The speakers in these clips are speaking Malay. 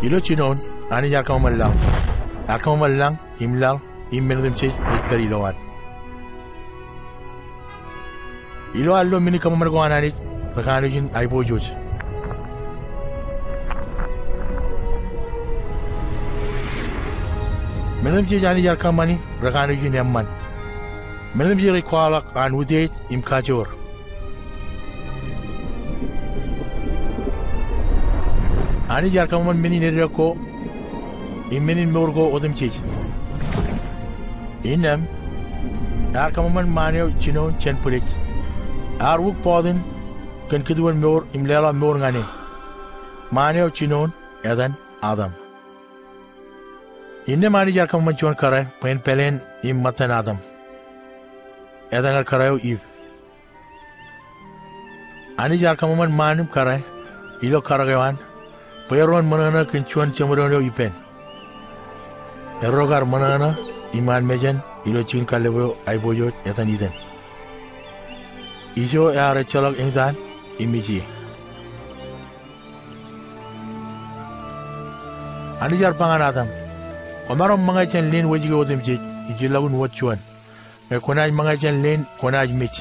Ilo chinon, ani yakam mallang, imlal, immenum chase, per iloan. Ilo allo mini kamargoanani, Rakanujin, Ibojuj. Menum jani yakamani, Rakanujin Yamman. Menum jiri kwalak an udate imkajor. Ani yarkaman mini nereko, immenin morgo odem chich. Inem, yarkaman manio chino chenpulik. Arwuk podin, kan keduan mor imlela mor ngane. Manio chinon, edan Adam. Inem ani yarkaman chuan karai, pen pelen im matan Adam. Edan karayo Eve. Ani yarkaman manum karai, ilo karagawan. Peron manana kencuan cemurano ipen. Erogar manana iman mejan ilo chin kalebo aiboyo etan iden. Ijo are cholok ingdan imiji. Anijar pangan Adam. Omarom mangajan len wajigo odem je ijilagun watchuan. Me konaj mangajan len konaj mich.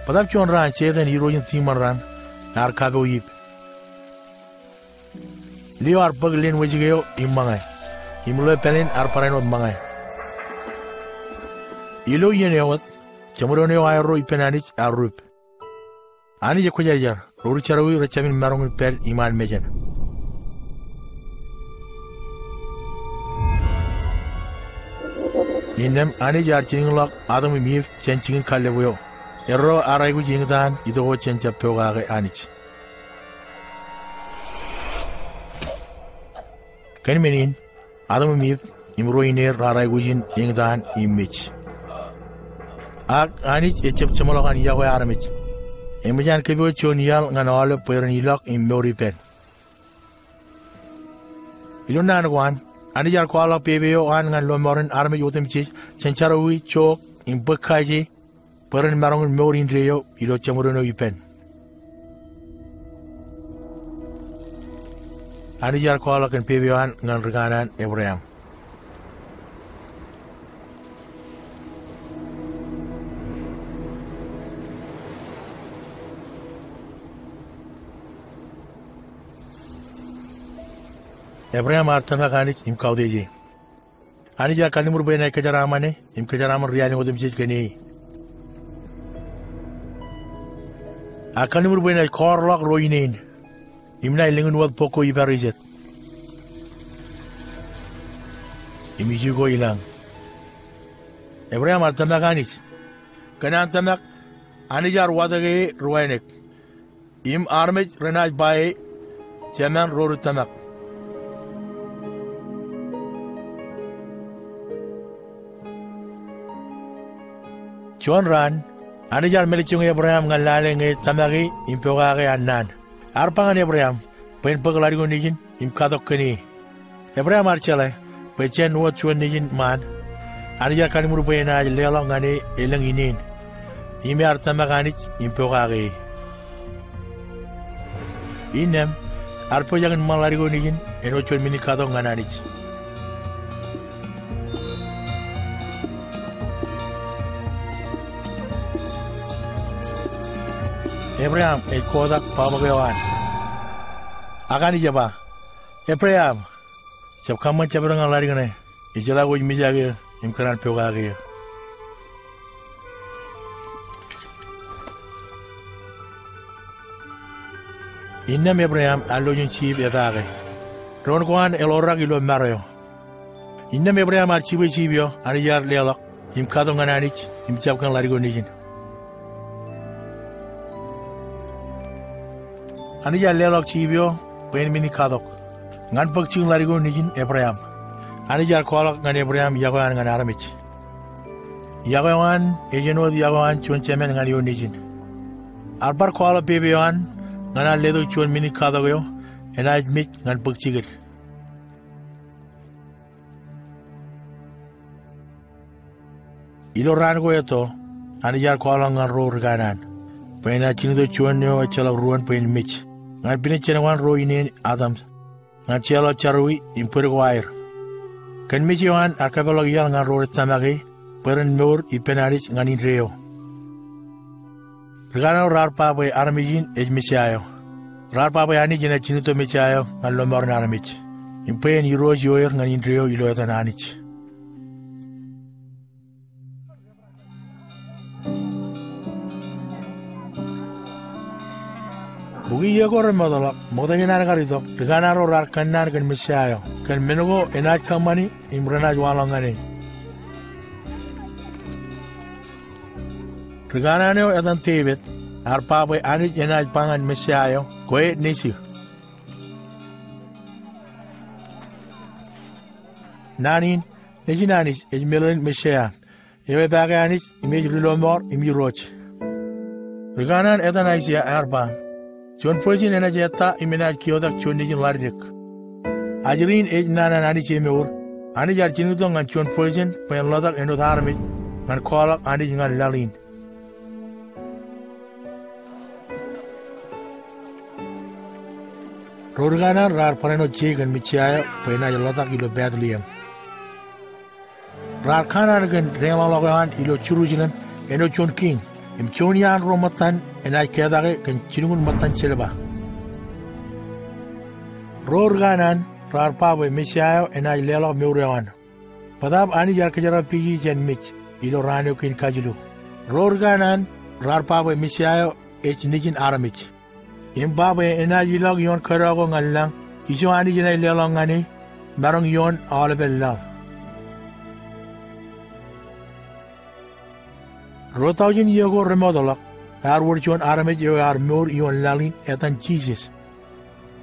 Padam chon ran chedan hirojin timan ran ar kabo yip. Leo ar paglen wajigeo immangai. Imlo pelen ar paranod mangai. Ilo yenewat chamurone ayro ipenanich arup. Ani je kojajar roru charawi rachamin marong pel iman mejan. Inem ani jar chinglok adam mif chenchin kallewo. Erro araigu jingdan ido chencha pogage anich. Kan menin adam mif imroiner raraigujin ingdan image. Ak anich echep chamologan yago aramich. Imajan kebo chonial nganalo perenilok imoripen. Ilunan gwan anijar kwala pebeo an ngan lomoren arme yotem chich chencharawi chok impakaji peren marong morin reo ilo chamorono ipen. Anijar kwala kan pebeoan ngan reganan Abraham. Abraham artanga kanich imkaudeji. Anijar kalimur bena ikajaramane imkajaraman riyani odem chich kani. Akalimur bena korlok roinin. Imna ilingun wad poko ibarizet. Imijugo ilang. Abraham artamak anich. Kanan tamak anijar wadage ruainek. Im armej renaj bae jaman roru tamak. Chuan ran anijar melichung Abraham ngalale nge tamagi impogage annan. Arpangan Abraham, pen paglarigo nijin, imkadok kini. Abraham archala, pechen wat chuan nijin man. Anijar kalimur pena lelong ngane elang inin. Ime artamaganich impogage. Inem, arpo jangan malarigo nijin, eno chuan mini kadok ngananich. Abraham kodak pabagawan. Akan ijaba. Abraham. Sab kaman cabrang lari gane. Ijala go mijage imkaran pogage. Innam Abraham alojin chib edage. Ron kwan elorag ilo mario. Innam Abraham archibe chibio aniyar lelok imkadong ananich imcapkan lari go nijin. Anija lelok chibio pen mini kadok ngan pagching larigo nijin Abraham anija kolok ngan Abraham yagoan ngan aramich yagoan ejeno yagoan chonchemen ngan yo nijin arbar kola bebewan ngan ledo chon mini kadok yo enaj mich ngan pagchigir ilo rango eto anija kola ngan ro reganan pena chinido chon yo achala ruan pen mich ngan pina chenawan ro inen Adams ngacialo charui impurgo air. Kan mijiwan arkabelo yal ngan rore tamagi peren nur ipenarich nganin reo. Regana rarpa boy armijin ejmisiayo. Rarpa boy ani jina chinuto michayo ngan lomor naramich. Impen yiro joyer nganin reo ilo etananich. Bugi yego remodola moda nyanar garito regana ro rar kanar gan misayo kan menugo enaj kamani imrana walongani regana ne edan tebet arpa boy ani enaj pangan misayo koe nisi nanin nejinanis ejmelen misaya ebe baganis imej rilomor imiroch regana edan aisia arpa John Fortune ena jetta imenaj kiodak chonijin lardik. Ajrin ej nana nani chemeur. Ani jar chinuto ngan John Fortune pen lodak eno tharmit ngan kolak ani ngan lalin. Rorgana rar pareno chegan michaya pena lodak ilo Bethlehem. Rar kana gan rema logan ilo churujinan eno John King. Im chonian romatan enaj kedage kan chinungun matan chelba. Rorganan rar pawe mishayo enaj lelo meurewan. Padab ani jar kejara pigi jen mich ilo ranyo kin kajilu. Rorganan rar pawe mishayo ech nijin aramich. Im bawe enaj ilog yon karago ngalang iso ani jenay lelo ngani marong yon alebella. Rotaujin yego remodolak, arwurchon aramej yo mur yon lalin etan Jesus.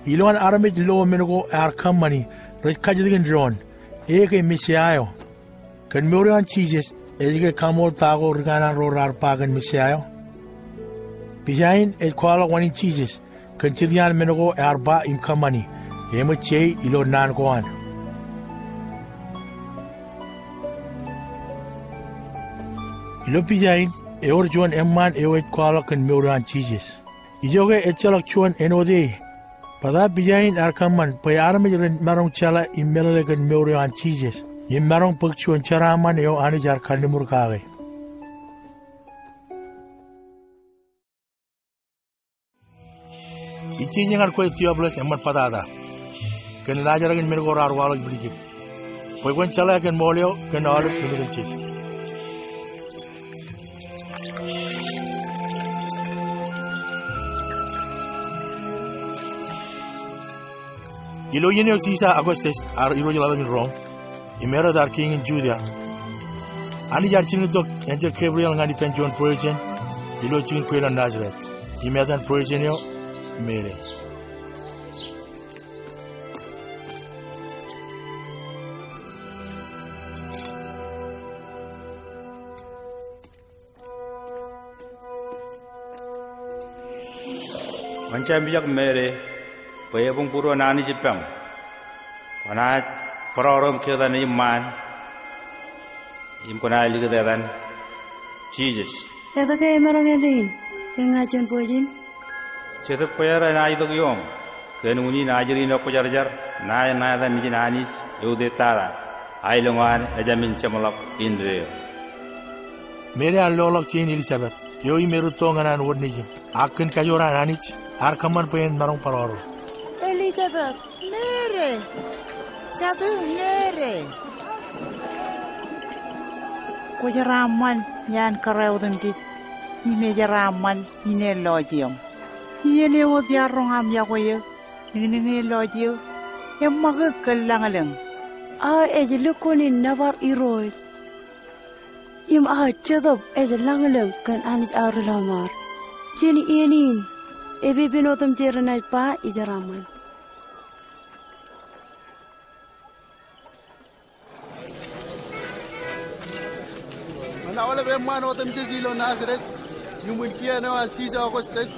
Ilon aramej lo menugo kamani, res kajidigin dron, eke misiayo. Kan murian Jesus, eke kamol tago regana rorar pagan misiayo. Pijain et kwala wanin Jesus, kan chidian menugo ba im kamani, emo che ilo nan koan. Ilo pijain eor juan emman ewet kwala kan meuran Jesus. Ijoge etchalak chuan enode. Pada pijain arkaman pay armejren marong chala immelale kan meuran Jesus. Yim marong pagchuan charaman eo anijar kanimur kage. Ichinyang ko etioblos emman padada. Kan lajaragan mergo arwalo bridge. Pay kwan chala kan molio kan alif similar cheese. Ilo yenyo sisa Augustus ar ilo jalalan Rome. Imera dar king in Judea. Ani jar chinu dok angel Gabriel ngani pen John Fortune. Ilo chin kwela Nazareth. Imedan Fortune yo mere. Wancam bijak mere. Paya pun puru nani Jepang, karena perorom kita ni man, imkona lihat dan Jesus. Eta kaya merong edin, pengajuan pojin. Cetak paya rana itu kiom, kenuni najari nak pujar-jar, naya dan mijin anis, yude tara, ailungan ejamin cemalak indre. Mere allolak chain Elizabeth, yoi meru tonganan wordniji, akan kajoran anis, arkaman pen marong peror. Elizabeth, nere. Satu nere. Kujaraman yan karaudun dit. Ime jaraman ine lojium. Ine wo diarong am ya koye. Nini lojiu. Yang maga kelangalang. Ejelukonin nabar iroi. Im cedop ejelangalang kan anis arulamar. Jeni inin. Ebe binotum jeranai pa ijaraman. Mana wala be man otam jezilo Nazareth. Yumun kia na asida Augustus.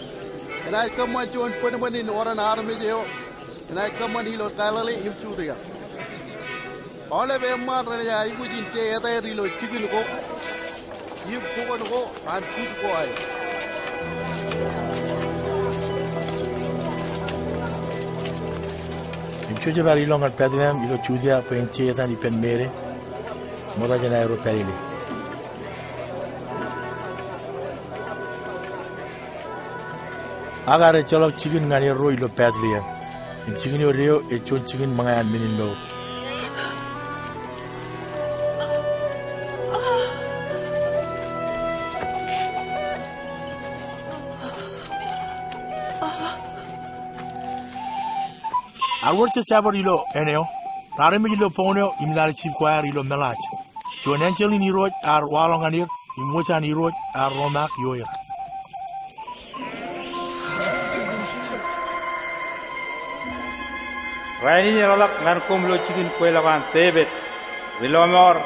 And I come on John Punaman in Oran Armideo. And I come on Hilo Kalali in Churia. All of them man I would in say other relo chicken go. You go and keep going. chuja bar ilong at pedwem ilo chuja pen chetan di pen mere moda jana euro perili agare cholok chicken ngani ro ilo pedliam in chicken yo reo e chon chicken mangayan minindo Arworche sabar ilo eneo, tareme ilo poneo imlari chip choir ilo melach. Jon Angel ni roj ar walonganir, imwocha ni roj ar romak yoyer. Raini ni rolak ngan kumlo chikin kuelakan tebet, wilomor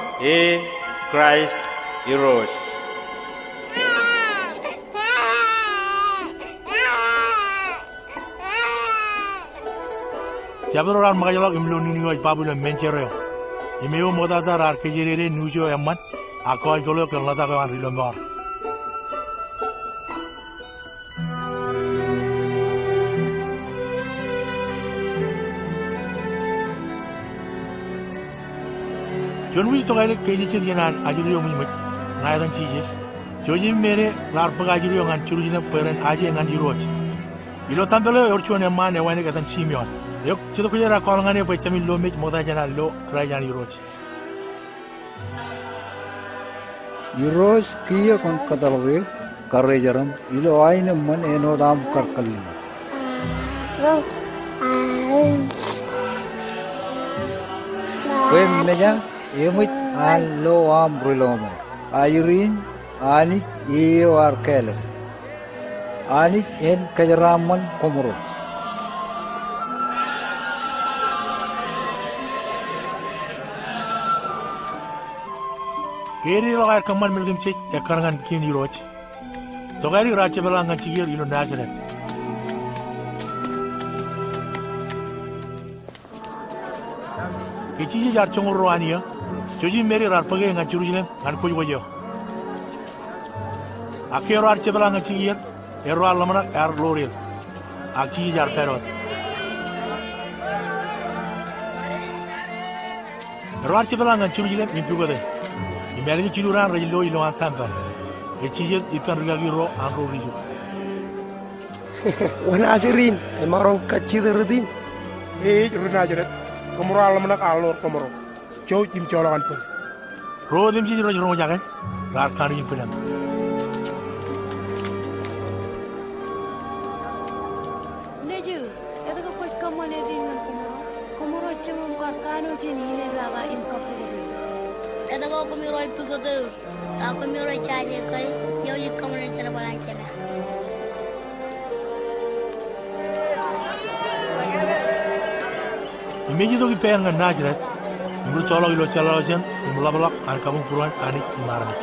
Christ Heroes. Jabaroran magajolok imlo niniyo babulo menchereo. Imeo modazar ar kejerere nujo emman, akoy golok lata kawan rilomor. Jon wi to gaile keji jenan ajuriyo mimit, naidan chijes. Joji mere lar bagajuriyo ngan churujina peren aje ngan jiroj. Ilo tambelo orchuan emman ewane katan chimion. Yok chito kujera kolngane pai chamin lo mech moda jana lo krajan iroj. Iroj kiya kon kadalwe karrejaram ilo aine man eno dam karkalina. Wem meja emit al lo am brilome. Ayrin anit iyo arkele. Anit en kajaraman komoro. Keri logar kaman milgim cek ekarangan kini roj. Togari raja belangan cigir ilo Nazareth. Keciji jar congor roania. Joji meri rar page ngan curujilem ngan kuj wajo. Akero raja belangan cigir ero alamana er loril. Akciji jar perot. Raja belangan curujilem impugo de. Imelgi ciluran rejilo ilo antamper. Ecijet ipan rigagi ro anro rijo. Wana asirin emarong kacirerdin. Renajaret. Kemural menak alor komoro. Cow im colokan pun. Ro dem ci ro ro jagan. Rar kan yin penan. Neju, eta ko kuch kamane dingan komoro. Komoro chemum kar kanu jini ne baga im kapuru. Eta ko komiro ipugodo. Ta komiro chaje kai. Yo yi kamane chara balan chela. Imeji to ki pen ngan Nazareth. Imru tolo ilo chalajen, imlabalak an kabung puruan anik imarani.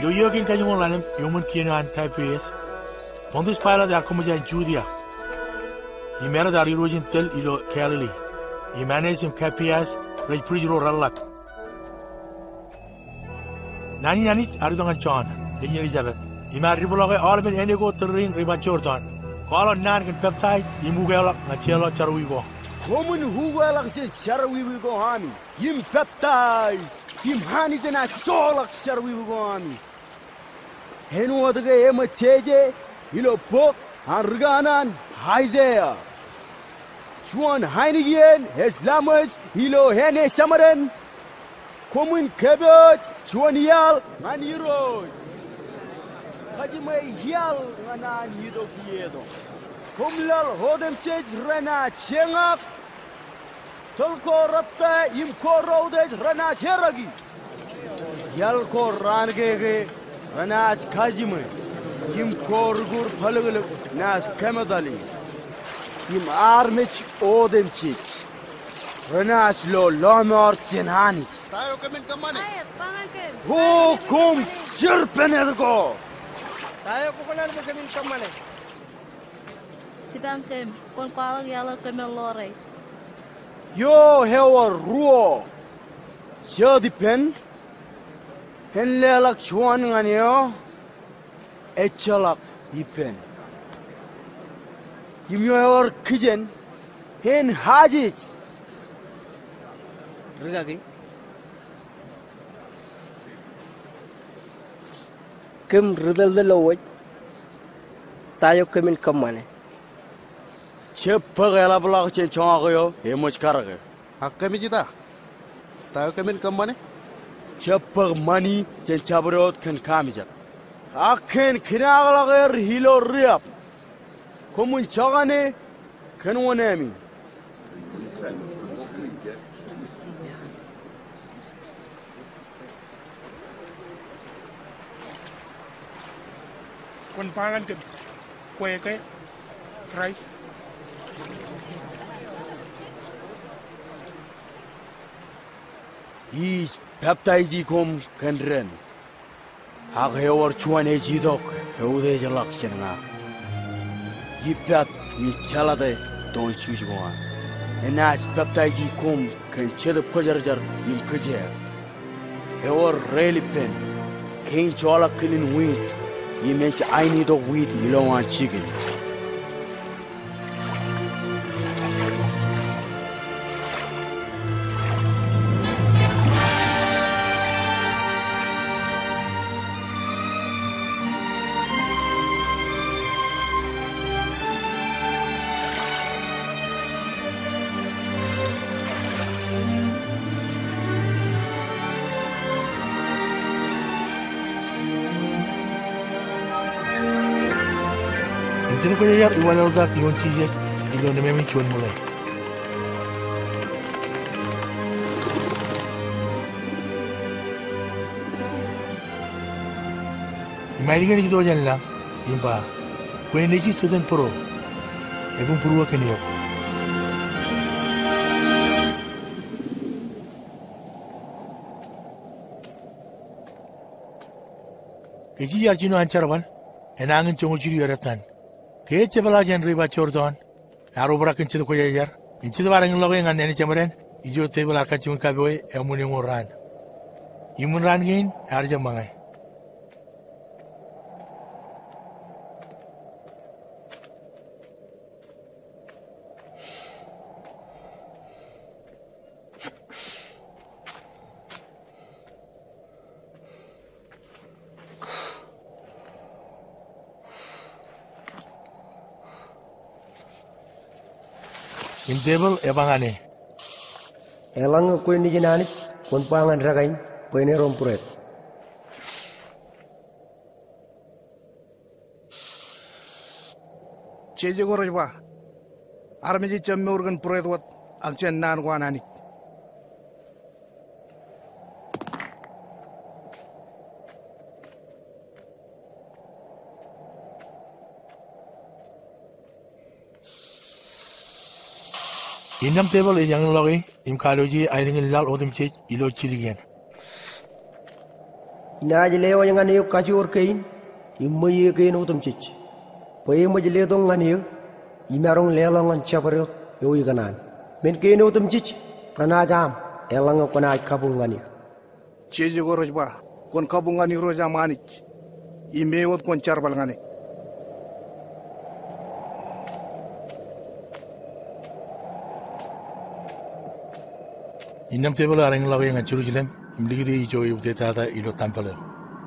Yo yokin kanyong lalim yumun kino an types. Pontis pala de akomoja Judea. Imera dari rojin tel ilo Galilee. Imanesim kapias rej prijro rallak. Nani aridongan John, Linya Elizabeth. Ima ribologe alben enego terring riba Jordan. Kalau nan kan baptized imugelak ngachelo charwigo. Komun hugelak se charwigo hani. Im baptized. Im hani zena solak charwigo hani. Henu adage ema cheje ilo pok harganan Isaiah. Chuan Heinigien hes lamas ilo hene samaren. Komun kebet chuan yal maniroi. Kajime yal nganan yido kiedo. Komlal hodem chej rena chengak. Tolko ratte im korode rena cheragi. Yal ko rangege Ranach Kajime, Yim korgur palagılık nas kemadali. Yim armech odemchich. Renas lo lomar chenhanis. Tayo kami kamane. Hukum sirpenergo. Tayo kukunan mo kami kamane. Si Bangkem, kon kwalang yalo kami lore. Yo hewa ruo. Shadi pen. Henlelak chuan nganyo. Echalak ipen. Yimyor kijen. Hen hajich. Rigagi. Kem ridal de lowaj. Tayo kemin kamane. Chepagela blak che chongayo. Emoch karage. Kami jita. Tayo kami kamane. Chepag mani chen chabrot ken kamijat. Aken kinagalager hilo riap. Komun chagane ken wonemi. Kon pangan ke kue ke Christ. Is baptize kom kendren. Hak hewar chuan e jidok heude jalak senga. Yipat ni chalade don chujwa. Enas baptize kom ken chede pajarjar yim kaje. Hewar really pen. King chola kilin wind. Yimench I need of wheat milongan chicken. Jadi ko yayak iwala uzak iyon chijes ilo na memi chuan mulai. Imailingan ito dyan lang, imba, kung hindi sudan puro, ebong puro ka niyo. Kiji yarjino ancharaban, enangin chongo chiri yaratan. Kece bala jan riba chorton, aro bra kinchi ko yajar, inchi barang logo yang ane chamaren, ijo te bala kachun kaboy emuni ngoran. Imun ran gain arja mangai. Intebel ebangane. Elang ko ni ginanit kon pangan ragain pwene rompuret. Cheje gorojba. Armeji chamme urgan puret wat akchen nan gwanani. Inam table yang logi imkaloji ailing lal odem che ilo chiligen. Ina jele wa yang ane kaju orkein immoye kein odem chich. Poye mo jele dong ane imarong lelang an chaparo yo iganan. Men kein odem chich prana jam elang ko na kabung ane. Cheje gorojba kon kabung ane roja manich. Imewot kon charbal ngane. Inam table aring logi yang churujilem imdigiri ijo yubte tata ilo tampalo.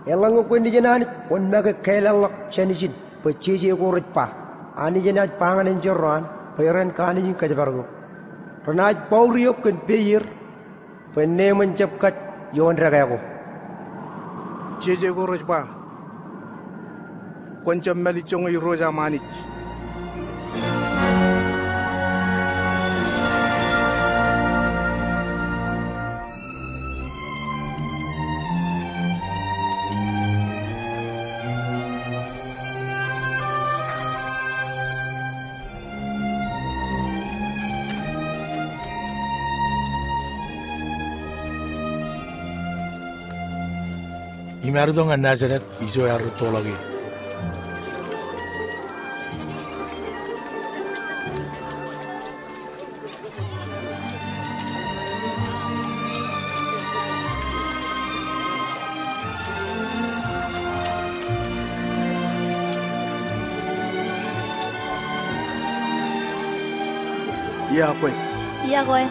Elang ko ni ginanit kon naga kailalak chanijin pa cheje gorojpa. Ani ginat pangan enjoran pairan kanijin kajabargo. Pranaj pauriyo kun peyir penne mencapkat yon ragago. Cheje gorojba kon chammali chongoy roja manich. Imarudong an Nazareth iso arutologi. Iya koy. Iya koy.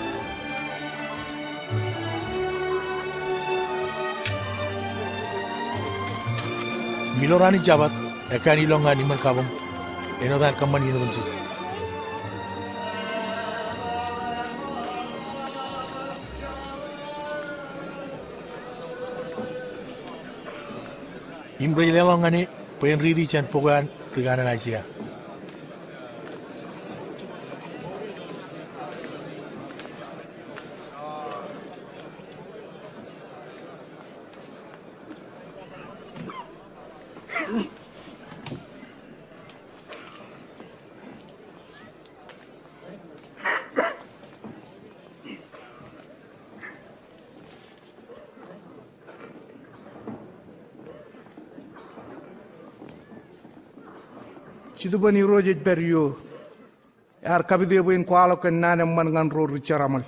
Milorani jabat ekani longa ni merkabung enodan kaman ini benci. Imbre longa ni penridi chan pogan kegana Asia. Chidubani roje berio yar kabide boin kwalo kan nane man ngan ro richaramal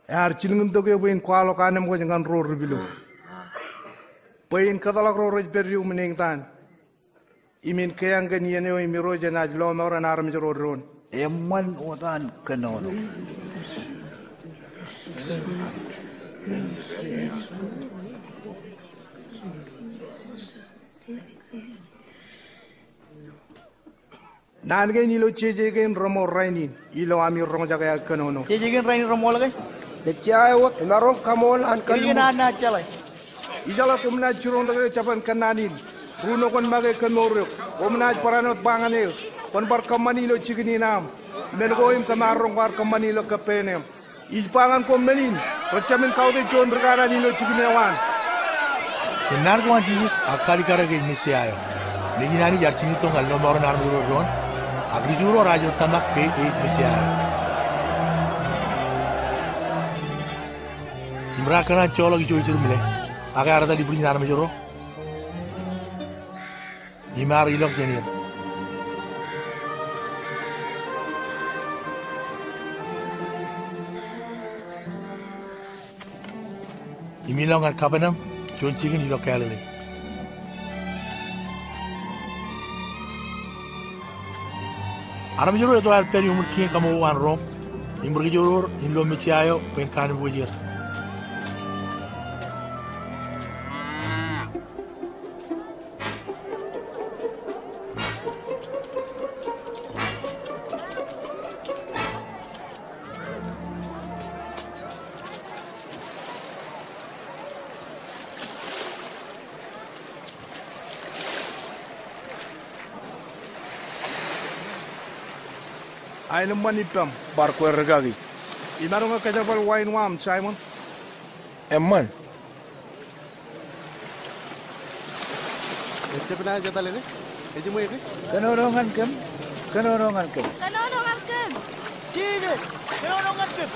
yar chilngin doge boin kwalo kanem go ngan ro rubilo boin kadalak ro roje berio mening tan imin kayang gan yene o imi roje naj lo mora naram jero ron Emman otan kanono. Nan gen ilo cheje gen romo rainin ilo ami romo jaga kanono Cheje gen rainin romo lagi Le chai wo marong kamol an kan Kiri na chalai ijala kumna churong daga chapan kananin runo kon mage kanoro omna paranot bangane kon bar kamani lo chigni nam men go im kamarong war kamani lo kapenem ijpangan ko menin rachamin kaude jon regara ni lo chigni wan Kenar ko anjis akali kara ge misi ayo. Neginani jarchini tong alno moro narmuro ron. Agrizuro rajo tamak pe misi ayo. Imra kana cholo ki choichur mile. Aga arada libri narme joro. Imar ilok jenir. Imilong at kapanam. John Chicken ilok kalili. Aram joro itu al peri umur kien kamu wan rom. Imber joro in lo mechiayo pen kan bujir. Ainam manipam barko regagi imarong kajabal wine wam Simon Emman. Cepena jata lene. Eji mo ike. Kanorongan kem. Kanonongan kem. Cheje kanonongan kem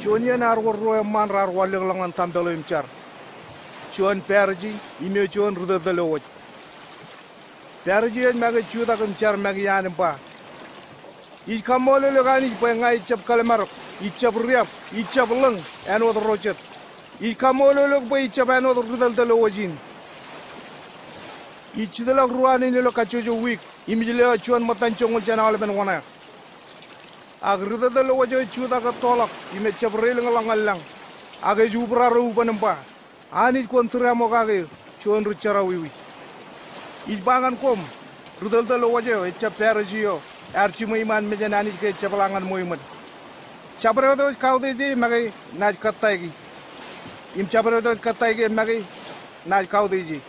Chuan nar wor man rar walang langan tambelo imchar. Chuan perji ime chuan rudadalo wot. Perji en maga chuda kum char maga yan pa. Ich kamole logani pa ngai chap kalmar. Ich chap riap, ich chap lang en wot rochet. Ich kamole log pa ich chap en wot rudadalo wojin. Ich dala ruani ni lo kachojo week. Imjile chuan matan chongol chana ben wana. Agruda dalo wajo chuda ka tolak ime chabrel ngalangalang aga jubra ru panempa ani kontra mo kage chon ru chara wiwi isbangan kom rudal dalo wajo e chaperjio archi moiman mejanani ke chapalangan moiman chabre do kaude ji magai naj kattaigi im chabre do kattaigi magai naj kaude ji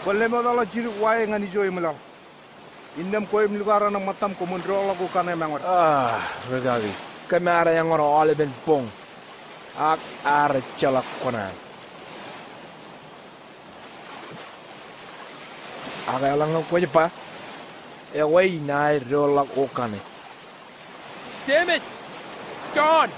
kolle mo dalo jiru wae ngani joy melaw Indam koy mlugaran ng matam ko mundro lagu kan emangot. Regagi. Kamera yang ora ole ben pong. Ak are celak konan. aga lang ko pa e way na rolak okane damn it John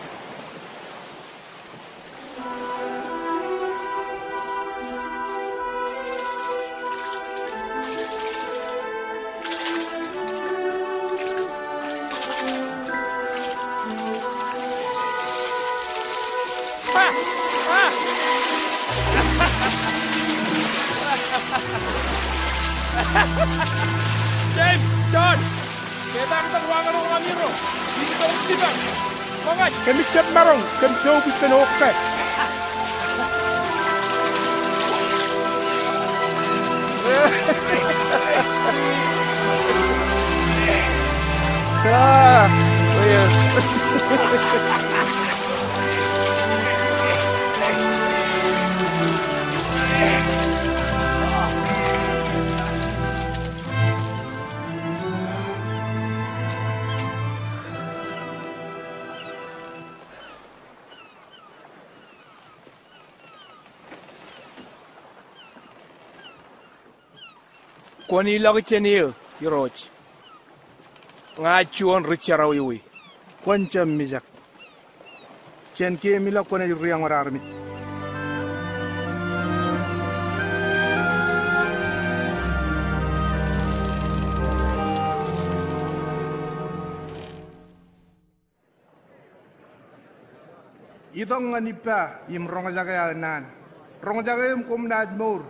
James, John, kita akan ruangan orang Amiro. Kita harus tiba. Mangat, kami cat marong, kami jauh bisa nokte. Oh ya. Kwani lagi chenil, Yoroj. Ngacuan richaraw yui. Kwancam mijak. Chen ke mila kone riang armi. Idong ganipa im rong jaga nan. Rong jaga im kom najmur.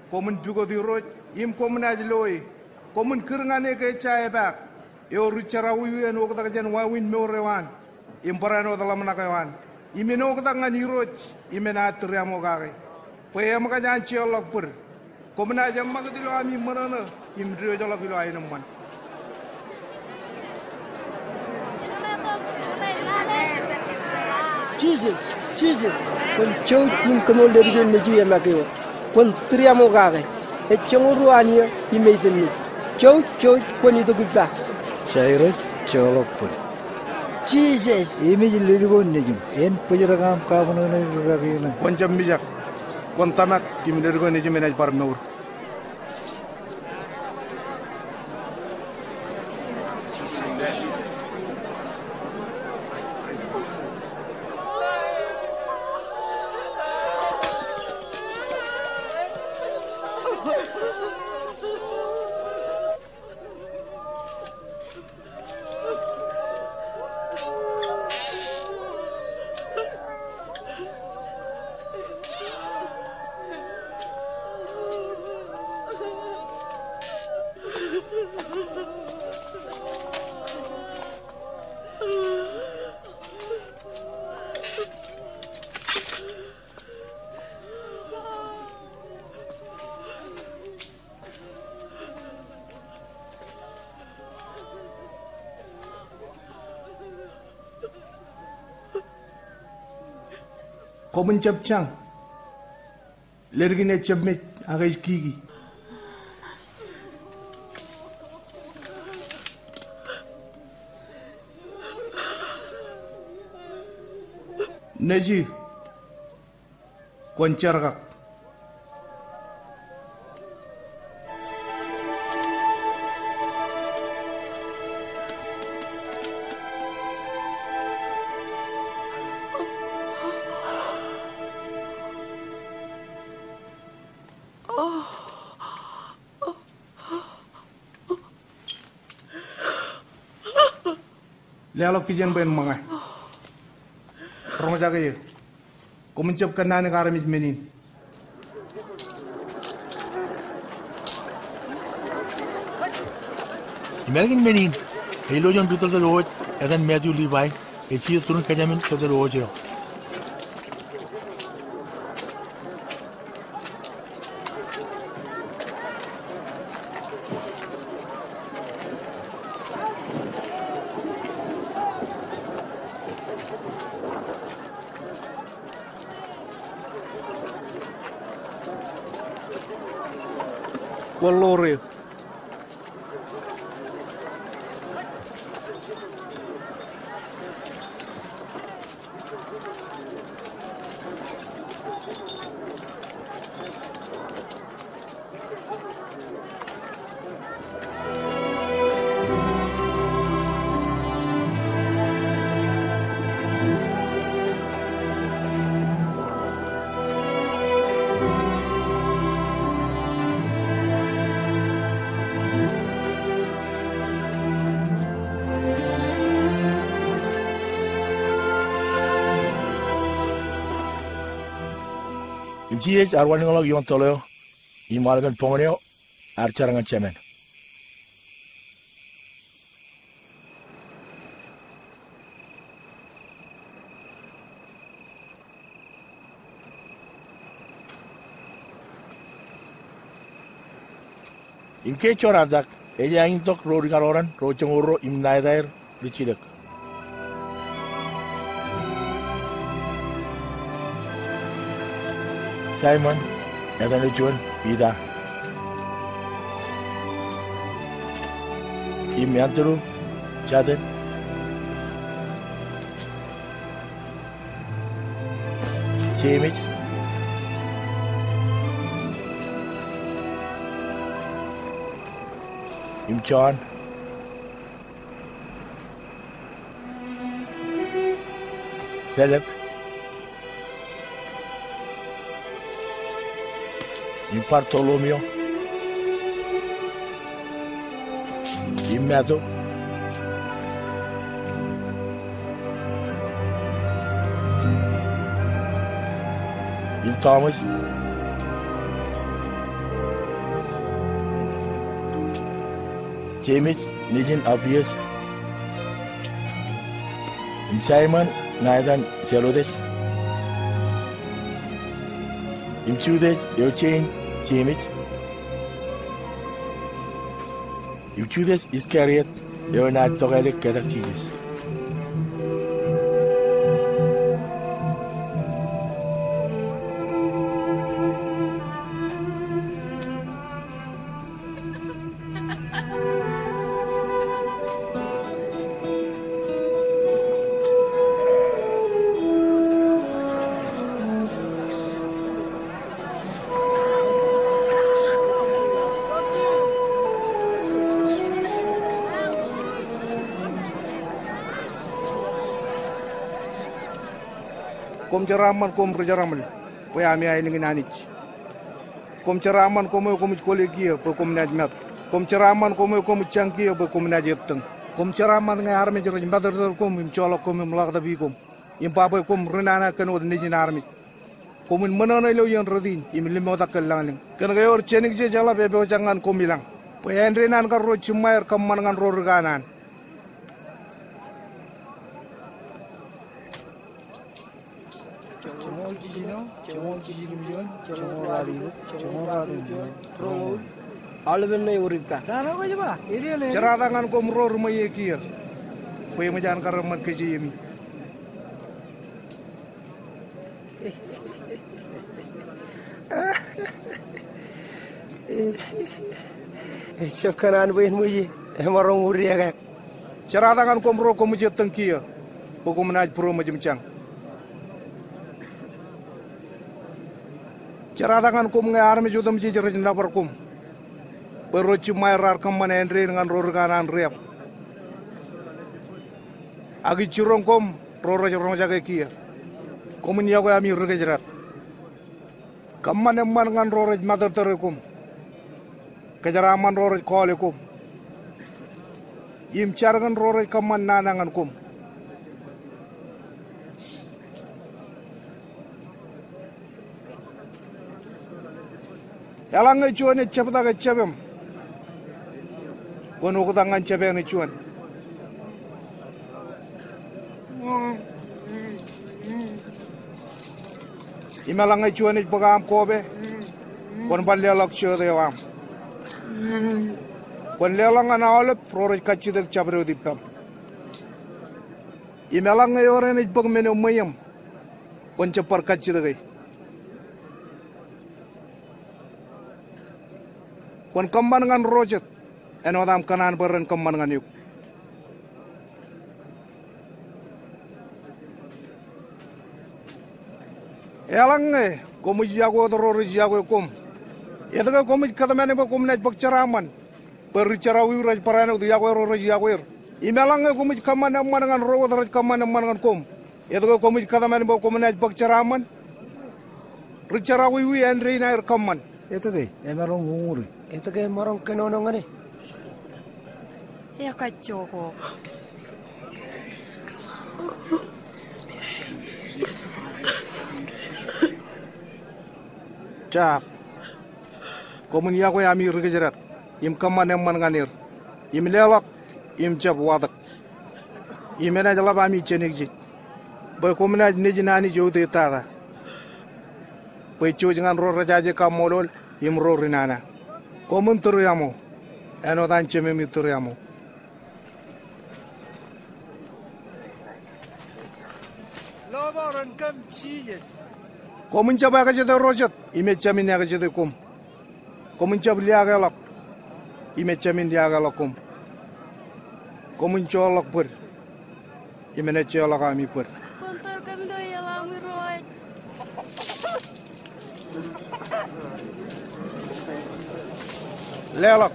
Komun bugo di roj im kom najloi. Komun kirngane ke chai bak. Yo richara wi en okta jan wawin morewan. Im parano dalam nakawan. Imeno okta ngani roj imena triamo gage. Payam ka jan chiolok pur. Komun ajam magadilo ami marana im drio jalok bilo ainomman. Jesus, kon chow tim kamol dari gen neju ya makeo, kon triamo gage, e chonguru ania imeiten ni, chow kon itu kita. Cyrus Cholopur. Jesus, Ini jadi leluhur neju, en penjeragam kawan orang lagi na. Kwancam mijak. Kon tamak kim leluhur neju menaj parmeur. Ko mencap cang. Lergine cebmet agay kigi. Neji. Koncargak. Lialok pijan ben mangai. Rong jaga ye. Ko mencap kanane karamit menin. American menin. Helo jon dutal the road, adan Matthew Levi, e chi turun kajamin to the road yo. Walore. Inci arwani ngolok yon toleo. Imalagan pongoneo arcarangan cemen. Inke coradak, ella intok rori karoran, rocengoro imnaidair dicilek. Simon, edan lucuan, ida. Imianturu, jaden. James. John. Philip. Bartolomeo. Matthew. Thomas. James, Nijin obvious. Simon, Nathan, Zelotes. Judas, Eugene, James. Judas Iscariot, Leonard Torelli, Catholics. Kom ceraman kom berjaramal, payami ay lingin anich. Kom ceraman kom kolegia, kom najmat. Kom ceraman kom changkia, kom najeteng. Kom ceraman ngay army jero mbadar kom imcolok kom mlagda bikom. Impapa kom renana kan wad nijin army. Kom menana lo yon rodin, imlimo takallang. Kan gayor chenik je jala bebe jangan kom bilang. Payan renan karo chumair kam manangan rorganan. Ceratangan kom ror rumah kia, pay majan karaman kejimi. Cakaran buin muji, emarong uriak. Ceratangan kom ror kom jeteng kia, pokok menaj pro majemcang. Ceratangan kom ngai army jodam ji jerajin lapar kom. Perroci mayar kaman Andre dengan rorganan riap. Agi curong kom roro jaga kia. Komin yago ami urge jerat. Kaman emman dengan roro matar terekum. Kejaraman roro kole kom. Im carangan roro kaman nanangan kom. Yalang cuan cepata ke cepem. Kono ko tangan cepem cuan. Imalang cuan pagam kobe. Kon balle lak chode wam. Kon lelang ana olep roro kachidel chabre dipam. Imalang yoren pag meno mayam. Kon cepar kachidel. Kon kamban dengan rojet, enodam kanan beren kamban dengan yuk. Elang komu jago teror jago kom. Ya tu komu kata mana komu naik berceraman, bercerawi raj parana tu jago ror jago. Imelang komu kaman emman dengan rojet raj kaman emman dengan kom. Ya tu komu kata mana komu naik berceraman, bercerawi Andre naik kaman. Itu deh, emarong umur. Itu kayak marong kenonong ani. Ya kacau kok. Cak. Komun ya ko yami rigejerat. Im kaman em man nganir. Im lelok im jab wadak. Imena jalaba ami chenigji. Boy komuna nejinani jowde tada. Boy chojangan ro rajaje kamolol im ro rinana. Komun turiyamo. Eno dan cheme mi turiyamo. Loboran kam chijes. Komun chaba ka jede rojat ime chamin ya ka jede kum. Komun chab liaga lok ime chamin liaga lokum. Komun cholok pur ime ne cholok ami pur. Kontor kami do ya lami roy. Lelok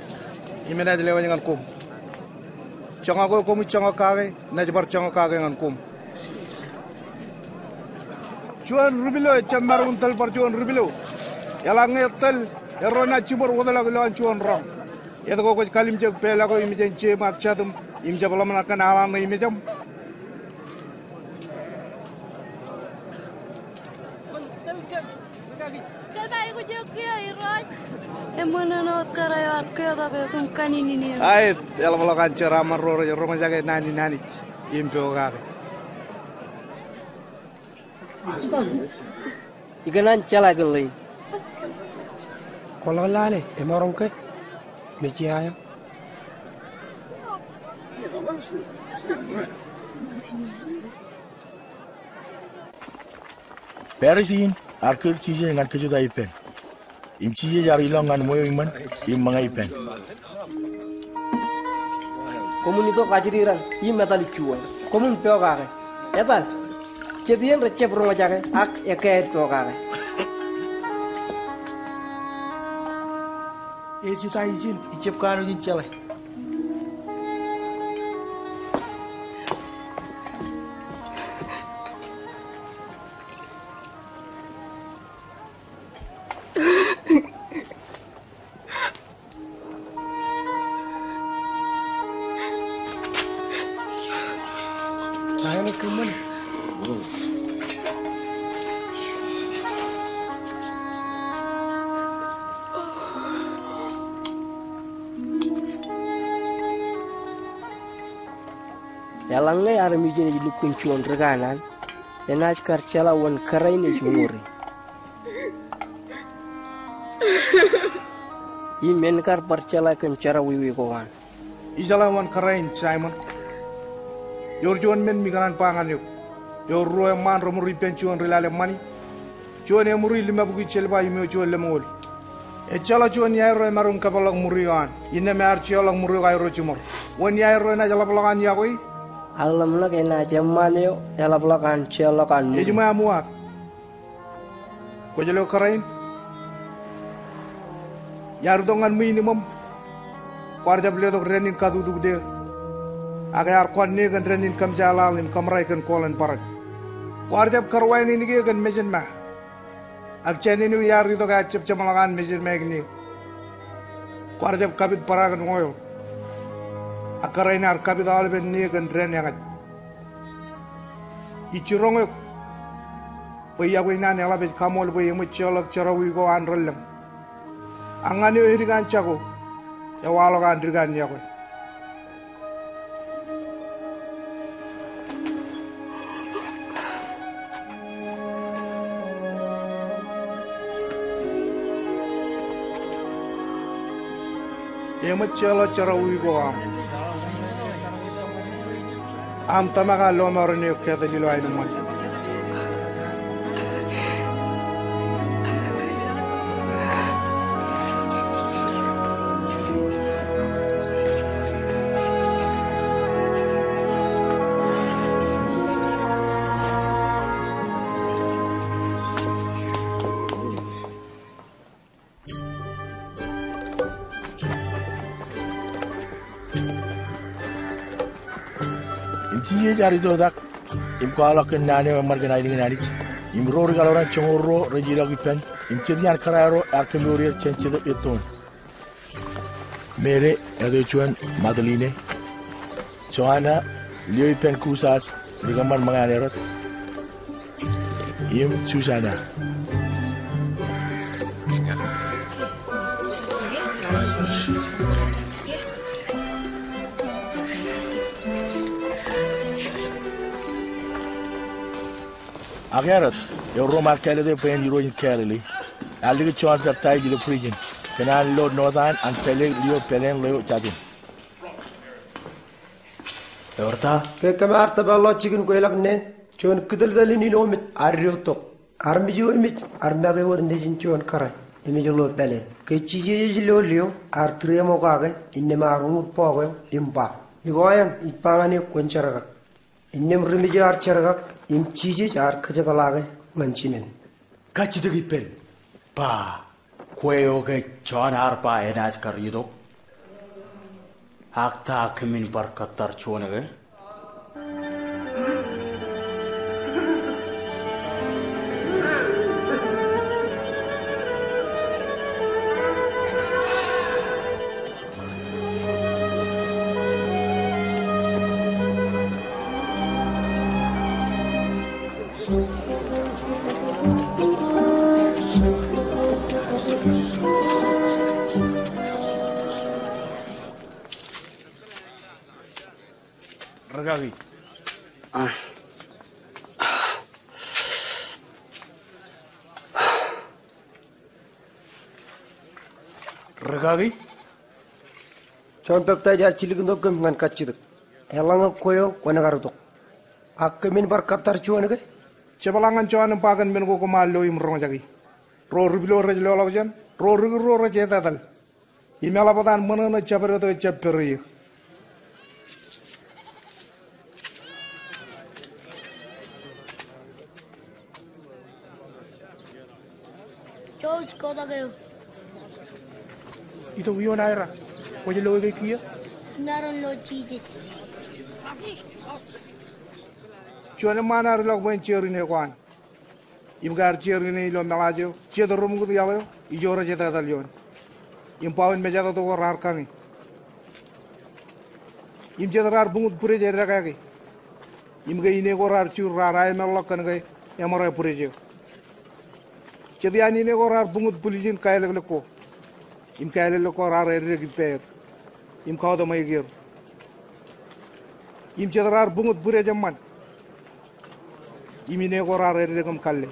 ime ne lewa ngan kum. Chonga ko komun chonga kage na jabar chonga kage ngan kum. Chuan rubilo chamar untal par chuan rubilo. Yala ngetel erona chibor wodala glan chuan rom. Yedo ko kalim jek pela ko imi jenche mak chatum im jabala mana kan ala ngai imi jam. Kalbai ko jokia iroj. Emana not karaya kaya ka kum kanini ni. Ai yala bala kan cara marro roma jaga nani impo ga. Iganan chala galay. Kololale emarong ke. Mechi aya. Perisin arkır çiğce ngan keju da ipen. Im çiğce yar ilang ngan moyo iman im mga ipen. Komunito kajiriran im metali chuan. Komun peo kage. Etal. Cedian recep rumah jaga ak eket peo kage. Cita izin Icip kanu jin cele. Ayana kemen. Yalangay aramijin ni lukun chuan reganan. Enaj karchala wan karay ni chumuri. Imen kar parchala kan cara wiwi kowan. Ijala wan karain Simon. Yor juan men miganan pangan yuk. Yor roya man romuri pen chuan rilale mani. Chuan e muri lima bugi chelba ime chuan lemol. E chala chuan yai roya marun kapalang muri wan. Inne me ar chialang muri gai ro chumor. Wan yai roya na jala palangan yakoi. Alam na kena jaman yo yala pelakan chala kan. E juma amuak. Ko jalo karain. Yar dongan minimum. Kwarja beliau dok renin kadu duk de. Agar kwan ni kan renin kam jalalin kam rai kan kolan parak. Kwarja karwain ini ke kan mejen mah. Ag cheni ni yar itu ka cep cemalangan mejen mah ni. Kwarja kabit parakan ngoyo. Akarai nar kabit alben ni kan ren yang. Ichirongok. Paya ko ina ne alabet kamol paya mo cholok charawi ko anrolem. Angani irigan chago. Ya walo kan dirgan ya ko. Ya macelo charawi ko am tamaga lo morne ko te lilo ay naman. Imciye jari dodak imko alok nane margana ini nani imror galora chongoro rejilo gipen imcedian kararo arkemuri chenchedo eton mere edochuan Madeline Joanna lioi pen kusas digambar manganerot im Susana Agarat, your Roma Kelly de Pen Euro in Kelly. I'll leave chance of tie the prison. Can I load Northern and Pele Leo Pelen Leo Chatin? Yorta? Kekamata Balla chicken quailak John Kudalin in Omit, Arioto. Armiju emit, Armago and Nijin John Kara, Imijolo Pele. Kechi Lolio, Artriamogage, in the Maru Pogo, Impa. Igoyan, Ipangani Quencharaga. In them Rimijar Charagak, in Chiji are Kajabalage, Manchinen. Catch the Gipel. Pa. Quayoke John Harpa and Ascarido. Hakta Kamin Barkatar Chonage. Ragagi. Ragagi? John Peptaja Chiligunogum and Kachid. Elanga Koyo, Wanagaruto. Akamin Barkatar Chuanage? Chabalangan John and Pagan Menogoma Loim Rojagi. Ro Rivilo Regologan, Ro Rigoro Rajetal. Imelabadan Monona Chabaroto Chaperi. George Kodago. Ito yun Ira. Pwede loge kia? Naron lo cheese. Chuan mana rilog wen cherin ekwan. Imgar cherin lo malajo. Chedo rumu di yalo. Ijora cheta dalyon. Impawen mejado to rar kangi. Im chedarar bungut pure jedra kagi. Im gai ne gorar chur rarai melok kan gai. Yamara pure je. Chediani ne gorar bungut pulijin kaile leko. Im kaile leko rar regiper. Im kauda mai gir. Im chedarar bungut pure jamman. Imine gorar regam kalle.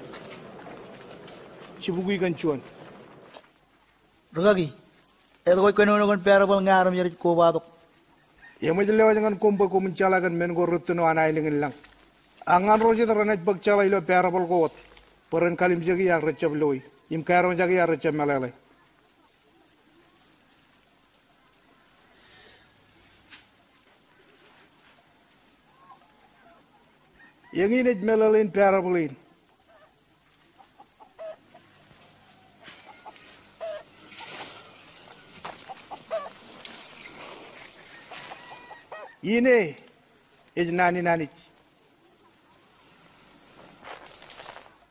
Chibugui ganchuan. Ragagi. Ergo kono kon parable ngaram yari ko badok. Yamajlewa jangan kompo ko mencalagan men go rutuno anai lingin lang. Angan roje taranaj bagchala ilo parable ko. Peren kalim jagi ya recab loy. Im karon jagi ya recab malale. Yang ini melalin parable in. Ini nani.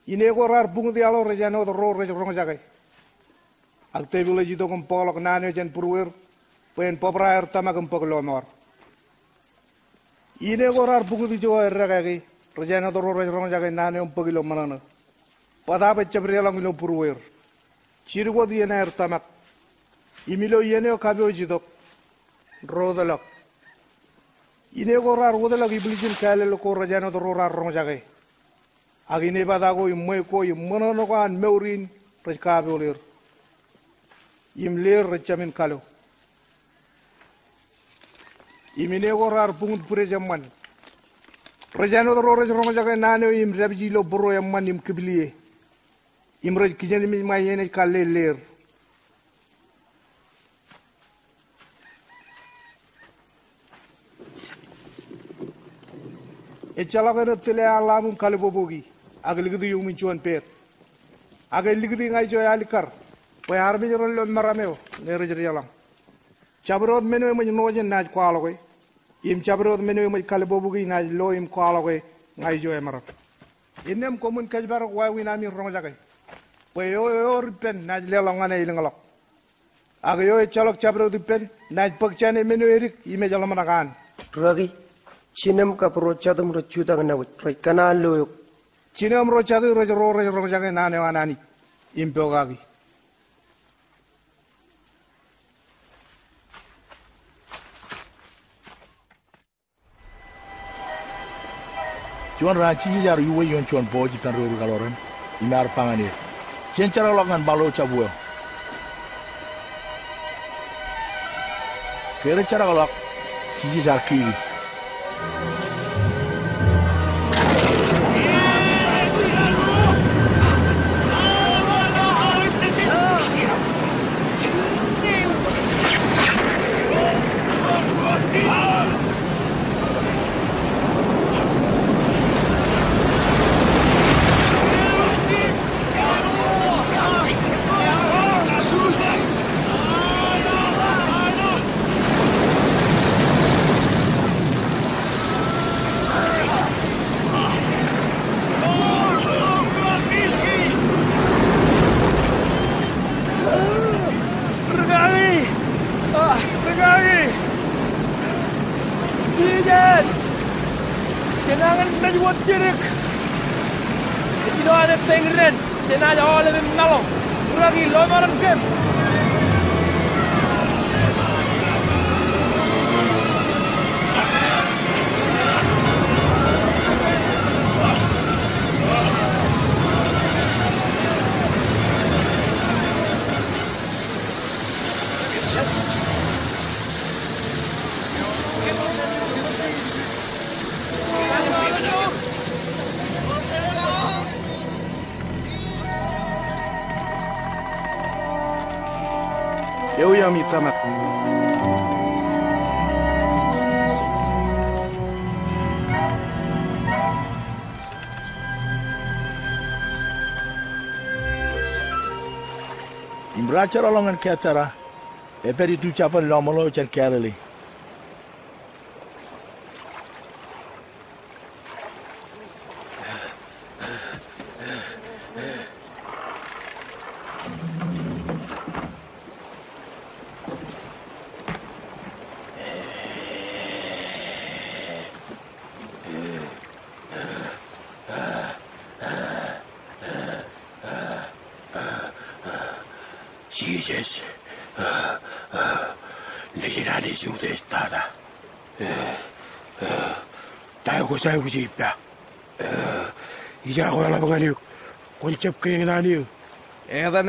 Ini korar bungu di alo rejano the ro rong jagai. Akte village to kom polok nani jen purwer pen popraer tamagam poglomor. Ini korar bungu di jo eragagi rejano the ro rong jagai nani pogilo manana. Pada pechabrialang ilo purwer. Chirgo di ener tamak. Imilo yene kabio jidok. Rodalok. Ini korar wodalag iblijin kale lo ko rejano the ro rong jagai. Agine badago immoy ko immono ko an meurin rekabe olir imler rechamin kalo imine gorar pungut pure jamman rejano do rore rongo jaga nane im rabji lo boro yamman im kibliye imrej kijeni mi mayene kalle ler e chalagano tele alamum kale bobogi agligdu yumin chuan pet aga ligdi ngai jo yalikar po armi joro lo marameo ne rejri yalam chabrod meno mo noje naj kwalo koy im chabrod meno mo kale bobugi naj lo im kwalo koy ngai jo e maram inem komun kajbar wa wina mi rongo jagay po yo ripen naj lelo ngane ilngalok aga yo chalok chabrod ripen naj pakchane meno erik ime jalamana kan Ragi Cinem kaprochadum rochuta na rekana lo Cinem rochadu ro jaga nane wanani impogagi Chuan ran chi jar yuwe yon chuan boji kan ru galoran inar panganir. Chen cara longan balo chabuo. Kere cara galak chi jar kiri. Kenangan najwa cirik. Tidak ada tengren. Senada oleh menolong. Lagi lomaran game. Eu ia me tamat. Imbracha rolongan ketara. Eperi tu capan lomolo cer kerali. Jesus, leginani jude estada. Tayo ko sa uji pa. Ija ko la bangani. Koncep ke nani. Edan.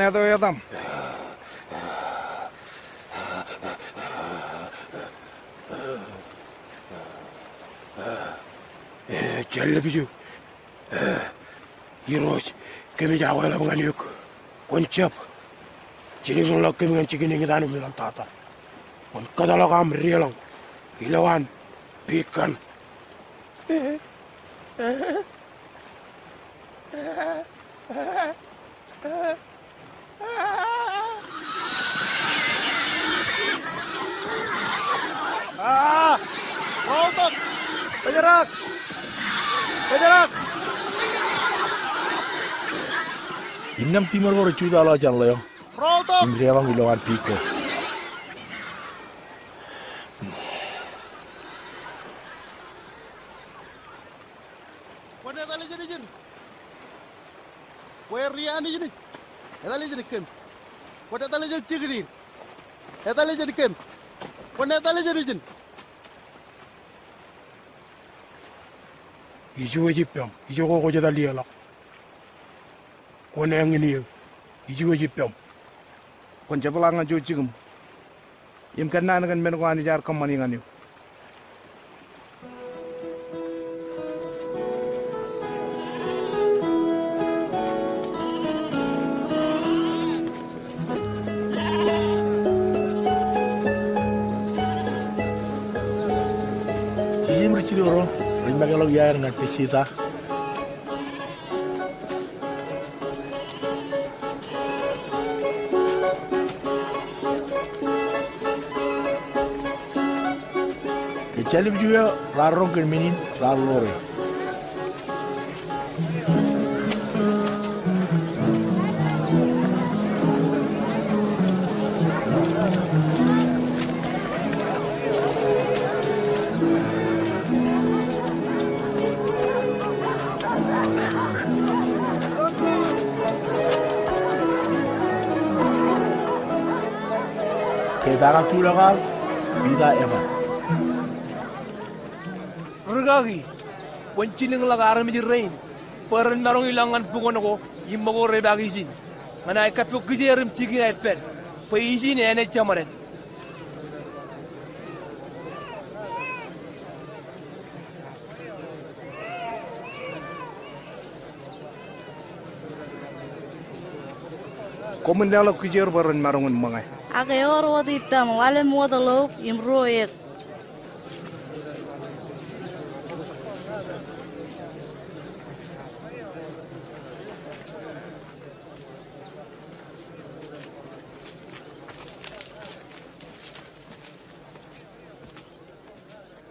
Jelle biju. Iros kemi jago la bangani. Koncep. Jadi ngelak kami dengan cikin yang kita bilang tata. On kadalah kami rialang, ilawan, pikan. Rontok, penyerak. Innam timur ko recuda ala jan layo. Imriawang ilawan piko. Kone tali jadi jen. Kue riani jadi. Tali jadi kem. Kone tali jadi cigri. Tali jadi kem. Kone tali jadi jen. Ijo Egyptian, ijo ko jadi lialak. Kone yang ini, ijo Egyptian. Koncep langan jo cigum. Im kenna kan men ko ani jar kamani ngani. Jijim ricili oro, rimba kalau yair ngan pesita. Jalib juga larong kerminin larlore. Kita akan tulakan, tidak emak. Rugagi, Wancining lagar mi rain. Peran narong ilangan pungon ko, imago rebagisin. Manay kapyo kiserim tiki na per. Paisin ene chamaren. Komendalo kijer baran marungun mangai. Akeor wadi tam wale modalo imroek.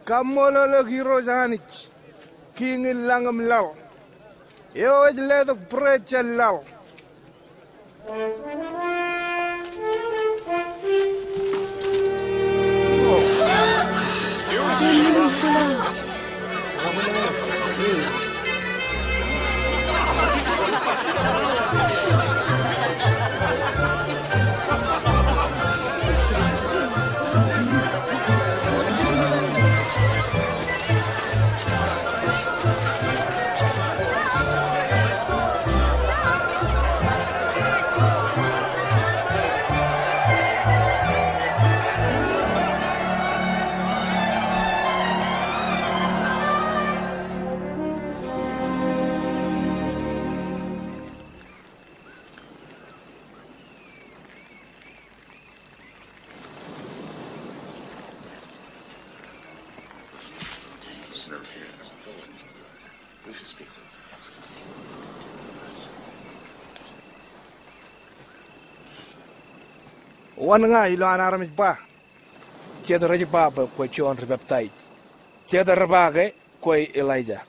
Kamololo giro zanich. King langam law. Yo ledok precha law. Wan nga ilo anaramit pa. Cedera pa ko chon reptai. Cedera ba ke ko Elijah.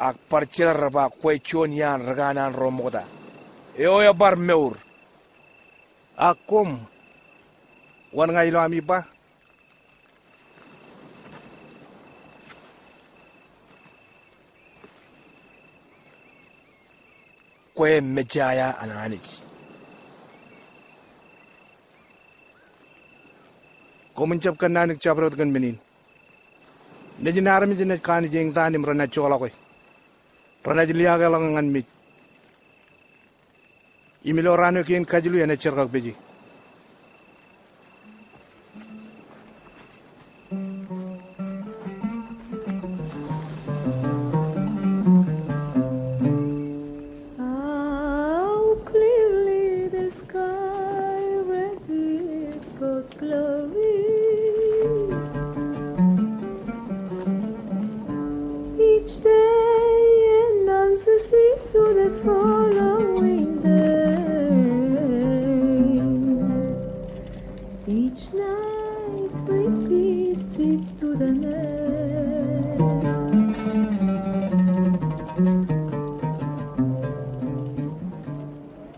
Ak par cedera ba ko chon yan raganan romoda. Eo ya bar meur. Akum. Wan nga ilo ami pa. Ko mejaya ananich. Komencapkan nanik cabrot kan benin. Nejinaram jinet kani jeng tanim rana cola koy. Rana jiliaga langan mit. Imilo rano kien kajulu ya cerkak beji.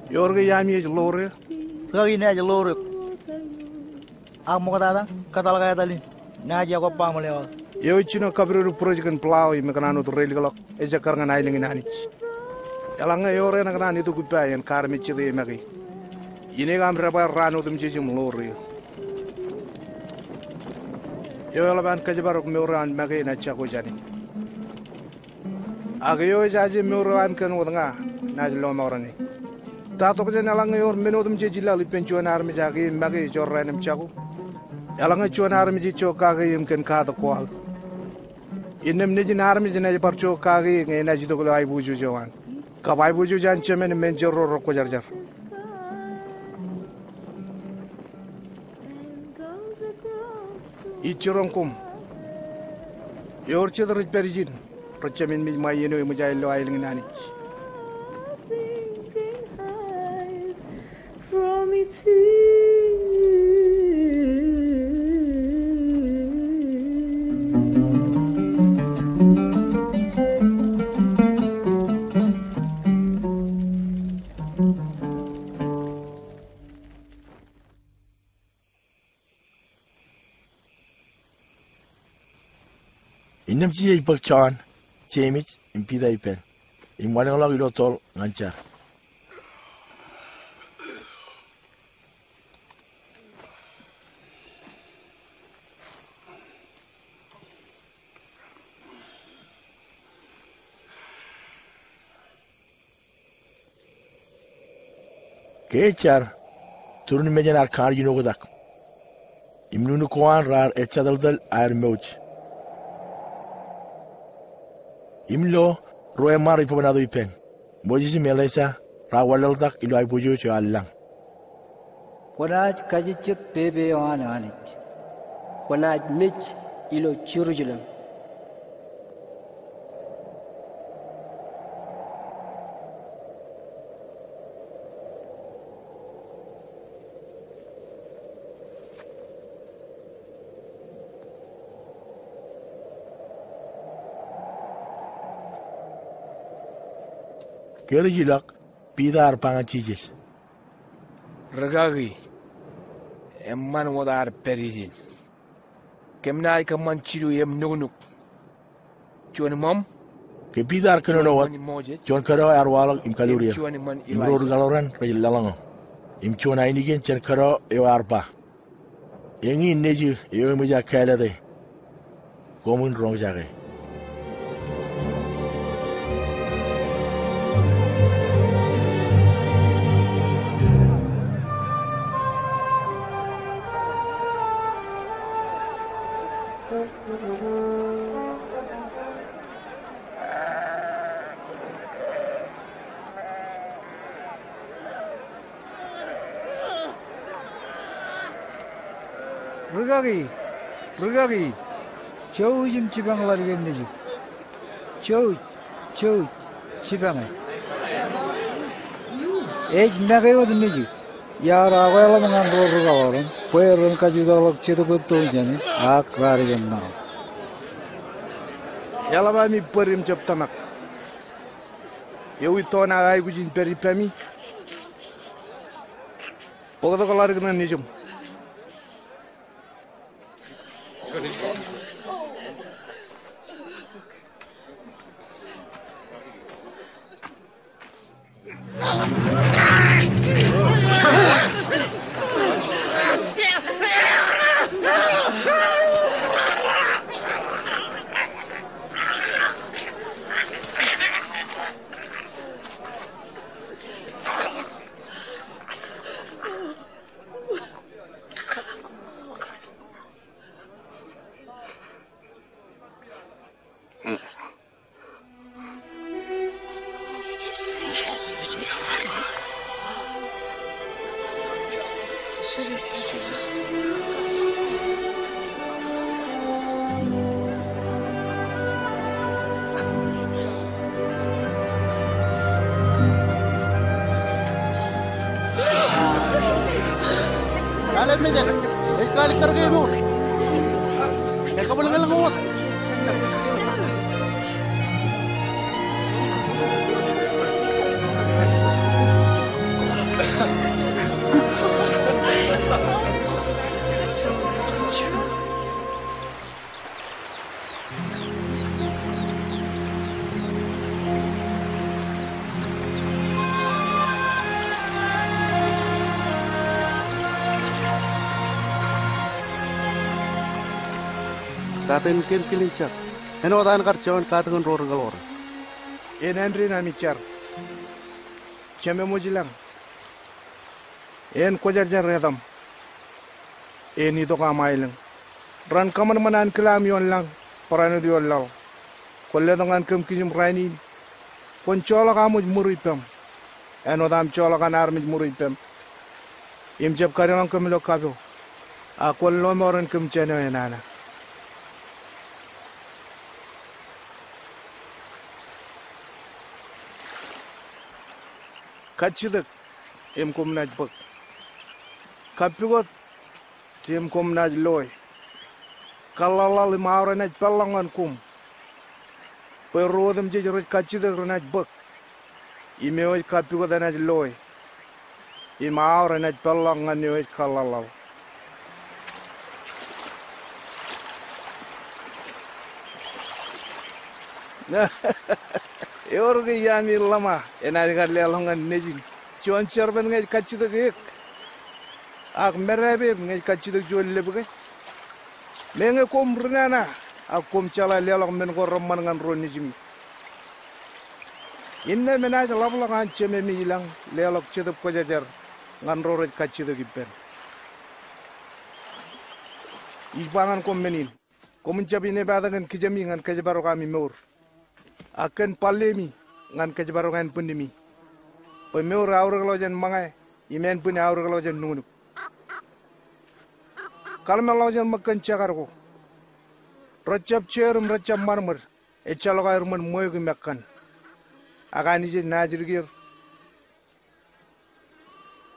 Yorga yami es lore. Kagi na lore. Ang mo katata katalagay dalin. Naji ako pa malewal. Yo chino kabru projekan plau i mekanano to rel galok e jakar nga nailing inanich. Yalanga yore na kanani to kupa yan karmi chide magi. Ine gam raba rano tum chijum lore. Yo laban kajabarok meuran magi na chako jani. Agayo jaji meuran kan wodanga na lo morani. Tato ko jana langa yor menodum jejila li penchuan armi jagi magi jorranam chako. Yalanga chuan armi ji choka ga yim kan ka to ko. Inem ne jin armi jina par choka ga nge na ji to ko ai buju jowan. Ka bai buju jan chemen men jorro ro ko jar jar. Ichiron kum. Yor chedar perijin. Rochemin mi mayeno mu jailo ai nginani. From it Inem si ipag chan, chemich, impida ipen. Imwanang lang ilotol nganchar. Kecar turun mejan arkar yinogodak. Imnunu koan rar etchadaldal air meuch. Imlo roe mar ipomanado ipen. Mojisi melesa rawaldak ilo ay pujo cho allang. Kwanaj kajichik bebe yohan anich. Kwanaj mich ilo Jerusalem. Kerjilak pidar pangacijis. Regagi emman wadar perijin kemnai kaman chiru yem nunuk chuan mom ke pidar kenonowat chuan karo arwal im kaluria imror galoran rejilalango im chuan ainigen chen karo e arpa yengi neji yo meja kalade komun rong jage. Rugagi, jauh jim cibang lari gini jauh cibang. Naga itu nih ya rawa dengan rogan, pueron kaji dalak cedo betul jadi lari gini. Ya lama mi perim jab tamak. Yau itu na ay gujin peri pemi. Pokoknya kalau lari gini nih jom. Kali kerja mu, kamu lengan ngawat. Katen ken kilincar, eno dan karjawan katen ror galor. En Henry na micar. Chame mujilang. En kojar jar redam. En itu kamailang. Ran kaman manan kelam yon lang, paranu diol law. Kolle dengan kem kijum raini. Kon chola kamu muripam. Eno dam chola kan armit muripam. Im jab karyawan kemilo kapo. Aku lo moran kem chene enana. Kachidak em komnaj bak kapigot em komnaj loy kallalal mauranaj pallangan kum perodem je kachidak ranaj bak imeoj kapigot anaj loy i mauranaj pallangan neoj kallalal Eorge yami lama enari galle alongan nejin chuan charban ngai kachidak ek ak merabe ngai kachidak jolle bugai menge kom runana ak kom chala lelok men ko romman ngan roni jimi inna menaj labla kan cheme mi ilang lelok chedap ko jajar ngan roret kacida giben. Isbangan kom menin. Komun cabi ne badagan kijami ngan kajabaro kami meur. Akan palemi ngan kajabaro ngan pendemi. Pe meur aur lojan mangai. Imen pun aur lojan nunu. Kalma lojan makan cakarko. Racap cerum racap marmer. Ecaloga irman moy gu makan. Agani je najirgir.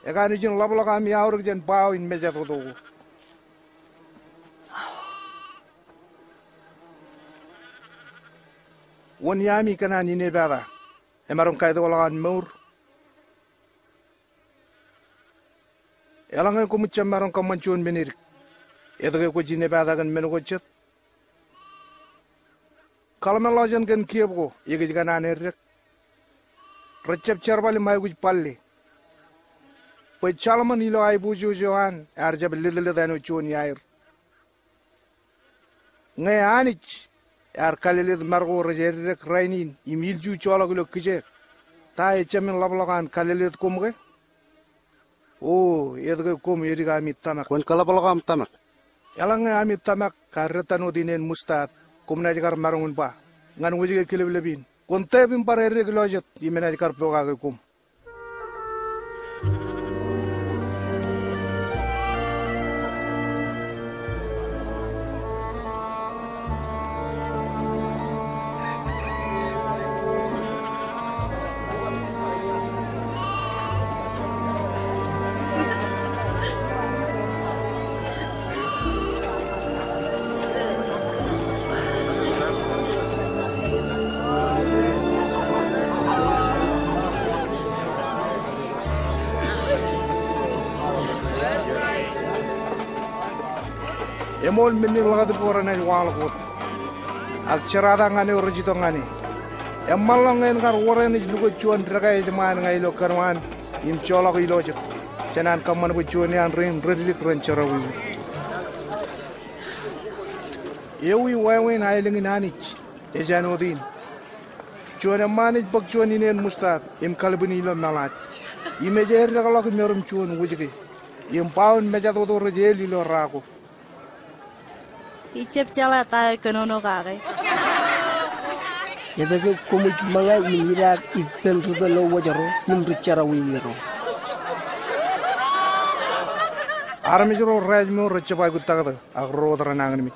Agani je labla kami aur jen pau in meja todo. Won yami kana ni ne bada. Emaron kaido lagan meur. Elangan ko mucam maron kamanchon benir. Edage ko jine bada gan men ko chet. Kalma lojan kan kiep ko yege jana nerek. Recep charbali mai guj palle. Pe chalman ilo ai buju johan arjab lidle danu chon yair. Ngai anich ar kalilid margo rejerek rainin imilju cholagulo kije. Ta echamin lablagan kalilid kumge. Oh, edage kum yeriga amit tamak. Kon kalabalaga tamak. Yalang amit tamak karretanu dinen mustad. Kumna jikar marungun pa. Ngan wujige kilebin. Konte bim parere glojet imena jikar poga kum. Emol minni lagad porana walgot. Akcerada ngane orjito ngane. Emal ngen kar worani lugo chuan draga ejman ngai lo karwan im cholok ilojit. Canan kaman bu chuan yan rin redlik ren charawi. Yewi waywin ailing nanich ejanodin. Chuan manich bak chuan inen mustad im kalbini lo nalat. Imejer ragalok merum chuan wujige. Im paun mejado do rejeli lo rago. Icep cala tayo kanono kake. Yadage kumut mga imirak ipel ruda lo wajaro nimru cara wiro. Armijro rajmo rachapa gutagada agro dranang mi.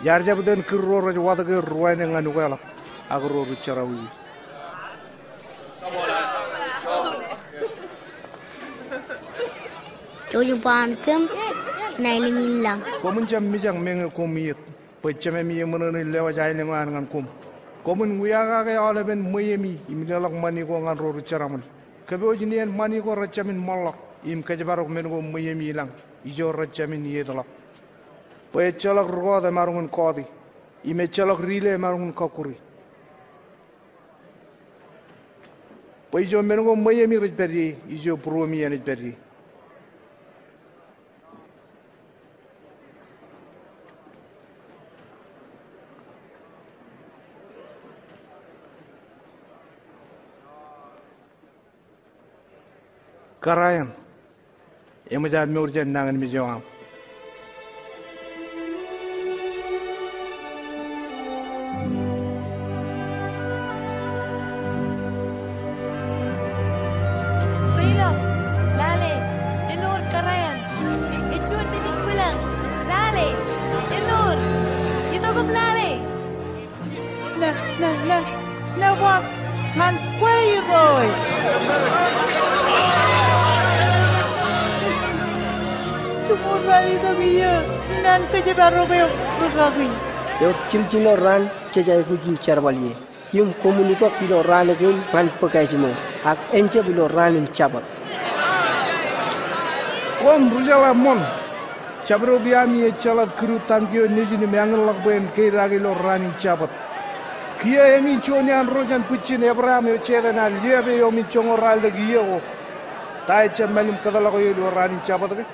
Yarjabden kirro raj wadage ruwane nganugala agro ruchara wi. Tujuan kem nailing ilang. Komun jam mijang menge komiyet. Pecame mi yemono lewa jay ne ngan ngan kom. Komun wiyaga ga ala ben moyemi imilak mani ko ngan ro rucharamal. Kebe ojinen mani ko rachamin mollok im kajabarok men ko moyemi ilang. Ijo rachamin yedalak. Pecalak roda marungun kodi. Ime calak rile marungun kokuri. Paijo men ko moyemi rejberi ijo promi anit beri. Karayan, yang menjadi murjan nangan mijawam. Rilo, lale, elur karayan. Ichun titik pulang, lale, elur, itu kok lale. Wak, man kway boy. Tumurali tabiya, inan kaje baro beo rugagi. Yo kilcino ran cecai kujin charbaliye. Yum komuniko pilo ran again ran pakaisimo. Ak enche pilo ran in chabat. Kom rujala mon. Chabro biami e chalat kru tangkio nijini meangal lakben keiragi lo ran in chabat. Kia emi choni an rojan puchin Abraham yo chedana liebe yo mi chongoral de giyo. Tai chamalim kadalago yo lo ran in chabat ke.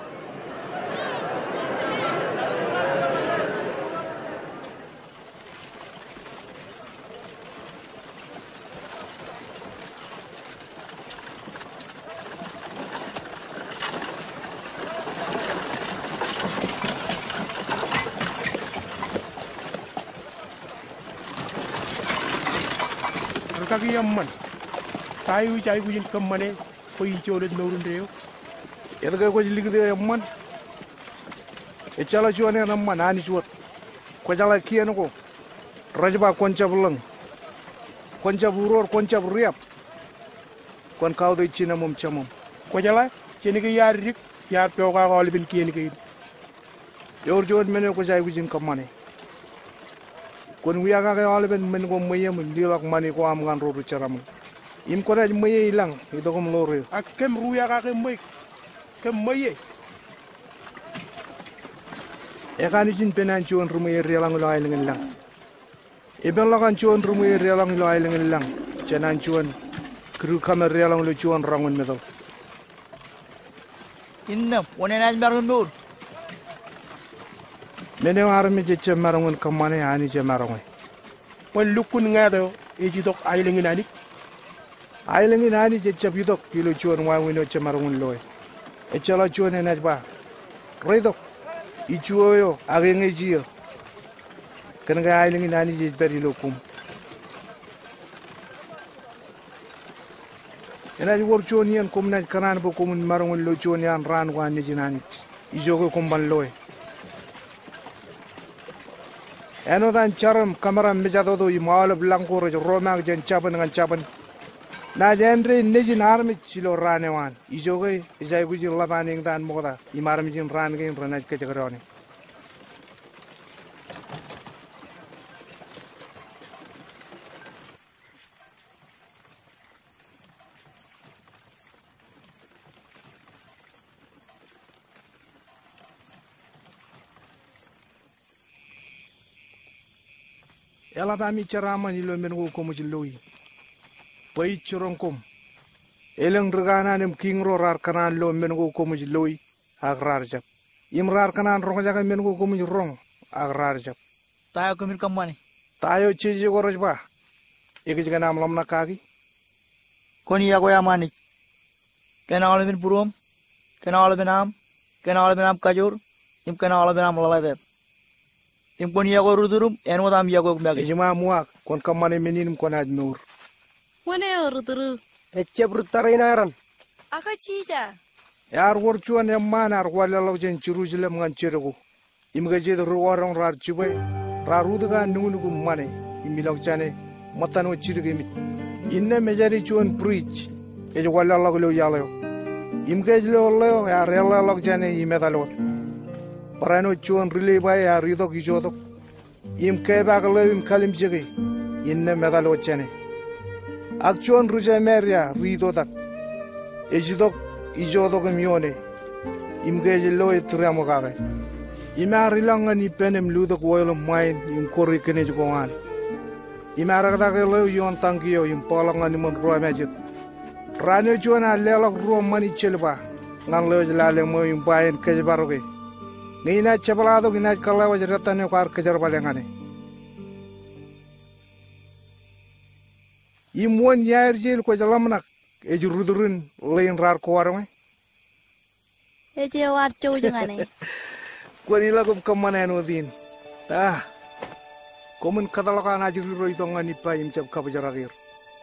kaki yamman tayu cai kujin kammane ko yi cholet norun rew edga ko ligde yamman e chala chuane namman ani chuot ko jala kiyen ko rajba koncha bulang koncha buror koncha riap kon kawdo china mom chamom ko jala cheni ke yar rik yar to ka ko libin kiyen ke yor jod menen ko jay kujin kammane kon wiya ka ko libin men ko mayem dilak mani ko am ngan rodu charam im ko raj maye ilang ido ko lore ak kem ruya ka ke may kem maye e kan jin penan chuon rumaye relang lo ay lengen lang e ben la kan chuon rumaye relang lo ay lengen lang chenan chuon kru kamer relang lo chuon rangun medo Inna wonen aj marun nur mene warmi je marangun kamane ani je marangun pon lukun ngado e ji dok ay lengen ani je chapidok kilo chuon wa wino che marangun loy e chala chuon enaj ba redok ichuoyo agenge jiyo kan ga ay lengen ani je beri lokum enaj wor chuon yen kum naj kanan bo kumun marangun lo chuon yan ran wa ni jinani ijogo kumban loy eno dan charam kamera mejado do imal blankoro romag jen chaban ngan chaban na jendre nejin armi chilo ranewan ijogo ijay buji labaning dan moda imarmi jin ran gen ranaj ke jagroni ela ba mi charama ni lo men ko mo jiloi pai churongkom eleng regana nem king rorar kanan lo men ko mo jiloi agrar jap imrar kanan rong jaga men ko mo rong agrar jap tayo kumil kamane tayo chiji goroj ba ege jaga nam lam nakagi koni ya goya mani kena olbin purum kena olbin am kajur im kena olbin am laladet im koni ya go rudurum en wadam ya go mbagi jima muak kon kamane meninum kon aj nur wane ruduru ecebru tarinaran aka chija yar wor chuan yamman ar wala lo jen churujle ngan cherego imga je ro warong rar chube raruduga nunugu mane imilok jane matano chirge mit inne mejari chuan preach e wala lo yalo imga je lo ya rela lo jane imedalo parano chuan rile ba ya rido gijodo im ke bagalo im kalim jege inne medalo jane ak chuan ruje meria rido dak ejidok ijodo ko mione imge je lo etramo gabe imari langani penem ludo ko oil mine im kori kene jogan imara da lo yon tangio im polangani mon ro majit rano chuan alelo ro mani chelba ngan lo jlale mo im bayen ke baroge nina chabalado gina kala wajratane kar kejar balengane imwon yair jil ko jalamnak e jurudurun lein rar ko warme e je war chou jangane ko ni lagum kamane no din ta komun kadalaka na jiru roi tongani pa im chap ka bajaragir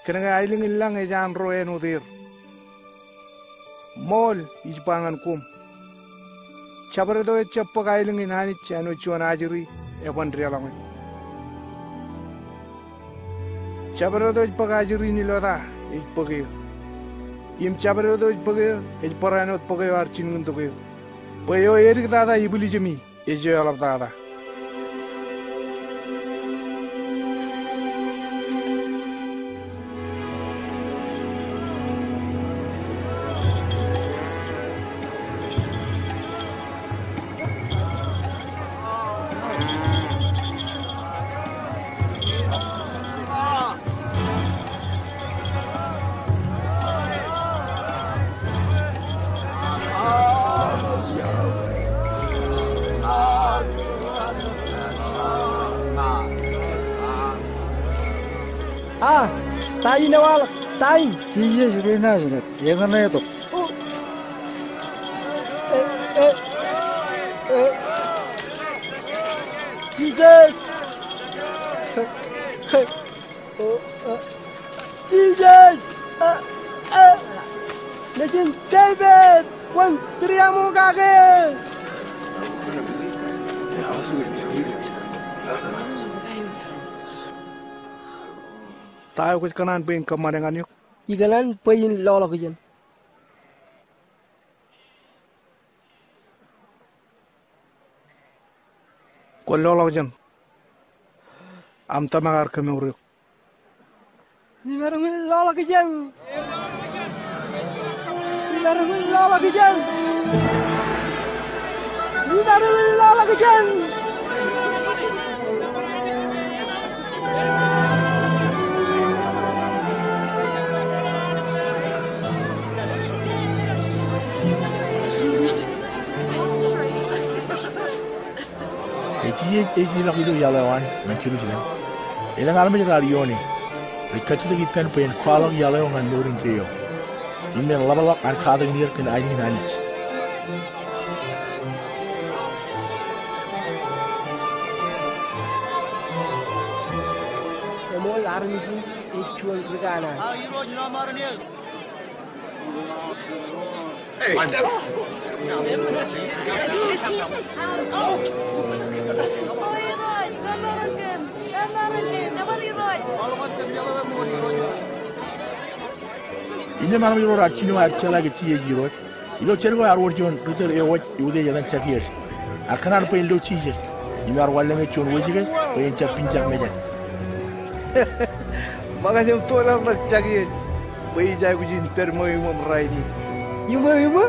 kenanga ailing ilang e jan ro eno dir mol ispangan kum chabre do chappa ailing inani chano chuana ajuri e bandri alang chabre do pagajuri ni loda ipage im chabre do ipage e parano page ar chingun to ge boyo erik dada ibuli jemi e je alab dada tayi na wala tayi sije jure na jure yenga na to Jesus Jesus! Legend David! Contriamo kage! Tayo ko kanan pa yung kamarangan yuk. Iganan pa yung lolo ko dyan. Kung lolo ko dyan. Am tamagar kami uriyok. Di merong lolo ko dyan. Di merong lolo ko dyan. Di merong lolo ko dyan. Eji la kido yalawan man kiru jilan. Ilang alam ni radioni. Rikati lagi pen pen kwalong yalawan ngan nurin kriyo. Imen labalak an kadang nier ken aini nanis. Yamo larmi ji ichuan regana. Iro jina marani. Ini malam itu rat cinu arca lagi cie jirot. Ilo cergo arwor jon ruter ewat ude jalan cakies. Akanar pe indo cie. Ini arwal lenge jon wajige pe inca pincak meja. Makanya tolak nak cakies. Bayi jago jin termo yang memerai ni. Yuma.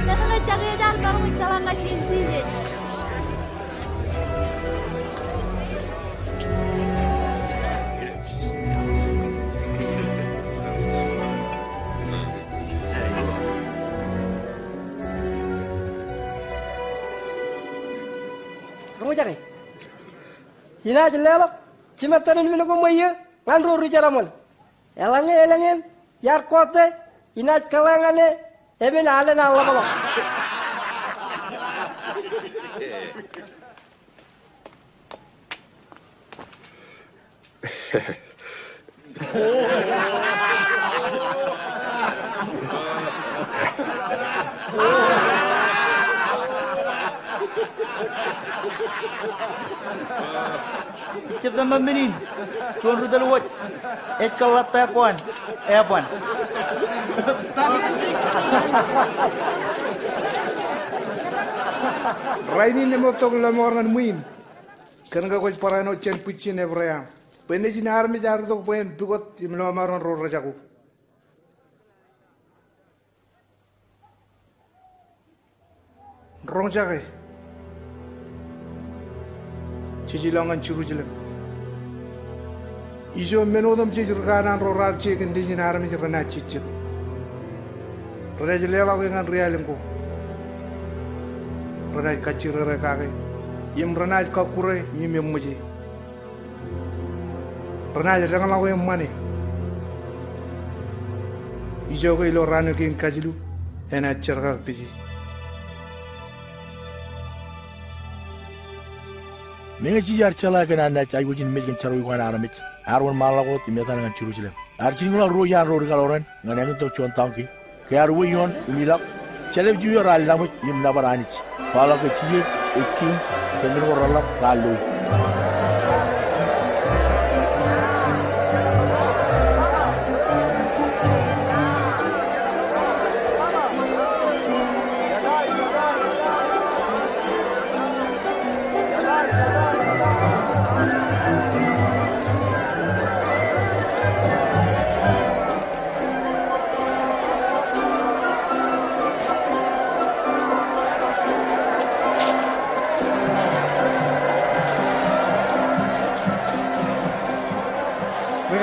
Datang ke cari jalan baru mencalang ngacin sini. Kamu cari? Ina jelelok. Cuma tanan minum pemaya. Ngandro ricaramol. Elangin. Yar kote. Ina kalangane. Eben alen Allah balok. Cip tambah menin. Tuan rudal wat. Kalat tapuan. Apaan? Raini ne motok la mornan muin. Kan ga koj parano chen puchin ebraya. Pene jin armi jar to pen dugot imlo maron ro rajaku. Rong jage. Cijilangan cirujilang. Ijo menodam cijurganan ro rarche kan dijin armi jarna cicit. Rajalela ngan realengku. Ranai kacirere kage. Yem ranai kakure yem muji. Ranai jangan lawe mane. Ijo ko ilo ranu kin kajilu ena cerga piji. Menga cijar cala kan anda cai wujin mejin caru wan aramit. Arwan malago timetan ngan curujile. Arjin ngula ro yan ro galoren ngan yang to chon tangki. Kaya ro yon umilak. Celeb juyo ral lamu yim labaranich. Pala ke cie ikin kendro rolap lalu.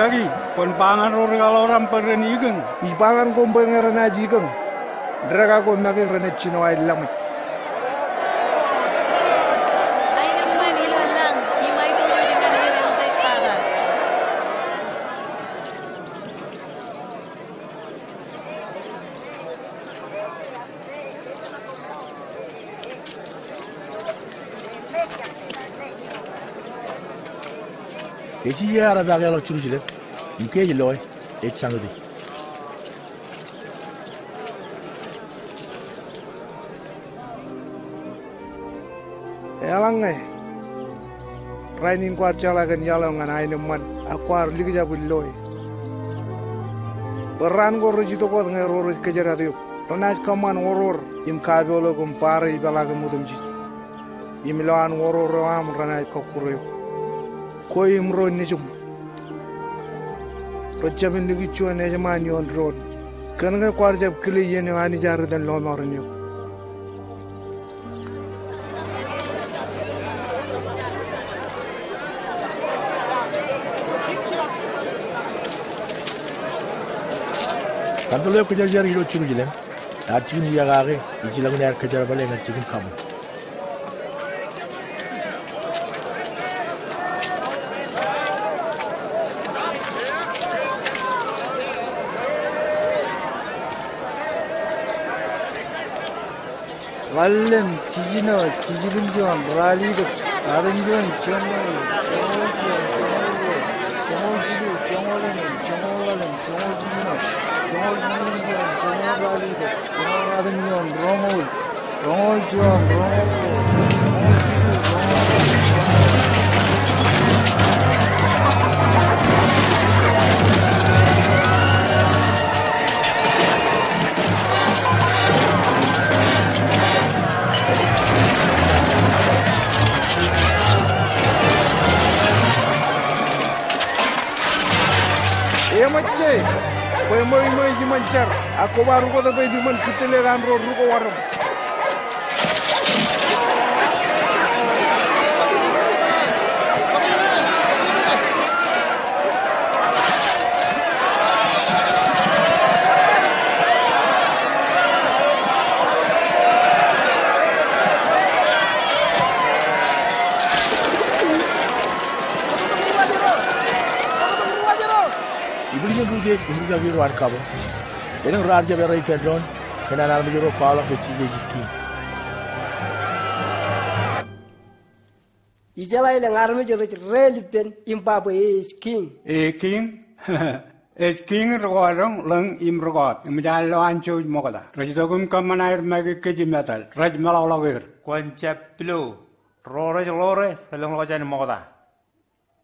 Lagi, pangan orang orang peren ikan. Ipangan ko pengeran aji ikan. Draga ko makin rene chino ay lamit. Eci ya ara bagay lo churu jile. Imke jiloy. Eci sangdi. Elange. Rainin kwar calagan yalang ngan aine man akwar ligi jabuloy. Beran goro jito ko ngai roro kejara tiu. Ronaj kaman oror im kabelo gum pare ibalaga mudum ji. Im loan oror am ranaj kokure. Ko im ro nijum. Rojabin ligi chuane jaman yon road. Kan ngai kwar jab kili yene ani jaru dan lo mornyo. Kanto kejar jar hilo churu jilem. Chicken dia gage. Iji lagu ni kejar balik dengan chicken kamu. Wallen kijino kijibin jon rali do adan jon chomol Macam, kau mau di mancar. Aku baru kau tapi di man kita lekan road ruko waram. Ibu lagi ruan kabo. Enang raja berai pedron. Kena nama jero kuala kecil jikin. Ijala ilang army jero reliten impapa is king. King. King rogarong lang im rogat. Imjalo ancho mokoda. Rajidogum kamanair magi kejimetal. Raj malalagir. Konsep pilo. Rore lore. Pelong lojan mokoda.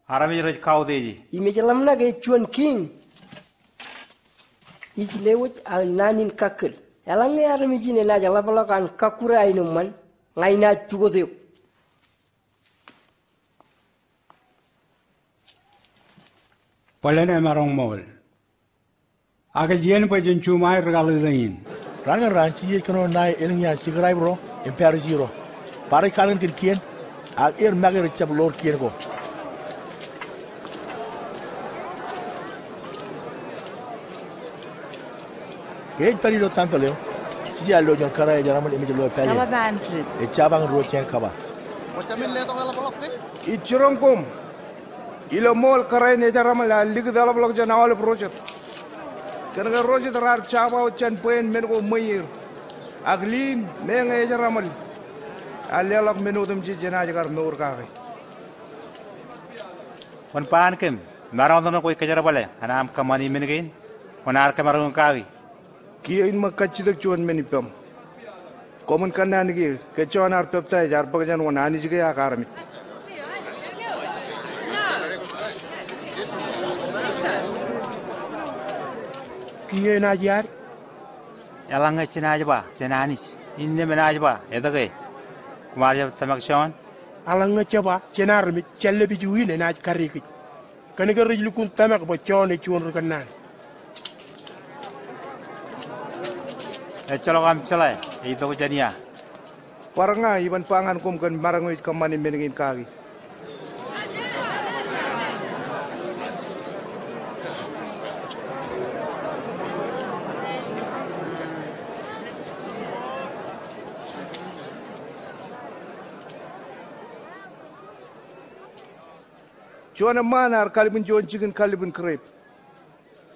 Arami raj kau deji. Imejalam na ke chuan king. Ijlewut al nanin kakil. Yalang ni army jine na jala palakan kakura inuman. Ngai na chugodeu. Palene marong mol. Aga jien pa jin chumai regalin. Rangan ranchi ye kono nai elnya sigrai bro. Imperi zero. Pare kalan kirkien. Ag ir magar chab lor kien go. Gej pari lo tanto leo. Siji allo jon kara jaram le imej lo pali. Kala bantri. E chabang ro chen kaba. Macam ni leto kalau pelok ni. Ichurongkum. Ilo mol karai ne jaram la lig dala blok jana wal project. Karena project rar chaba chan pen men go mayir. Aglin menga e jaram al. Alelak menu dum ji jana jagar nur ka. Wan pan kem. Marang tono koi kejar bale. Anam kamani mengain. Wanar kemarung kagi. Kia in makachidak chuan menipam. Common kanan gi kechuan ar pepta jar pagjan wanani jige akarami. Kia na jar. Yalang cina ba, cina anis. Inne menaj ba, eta ke. Kumar jab tamak shon. Alang coba cina armi celle bi juwi le na kariki. Kan ga rejlu kun tamak ba chone chuan kanan. Chalo kam chalai, itu ko jania. Paranga iban pangan kum kan marang wit kamani meningin kagi. Chuan manar kalibun jon chicken kalibun krep.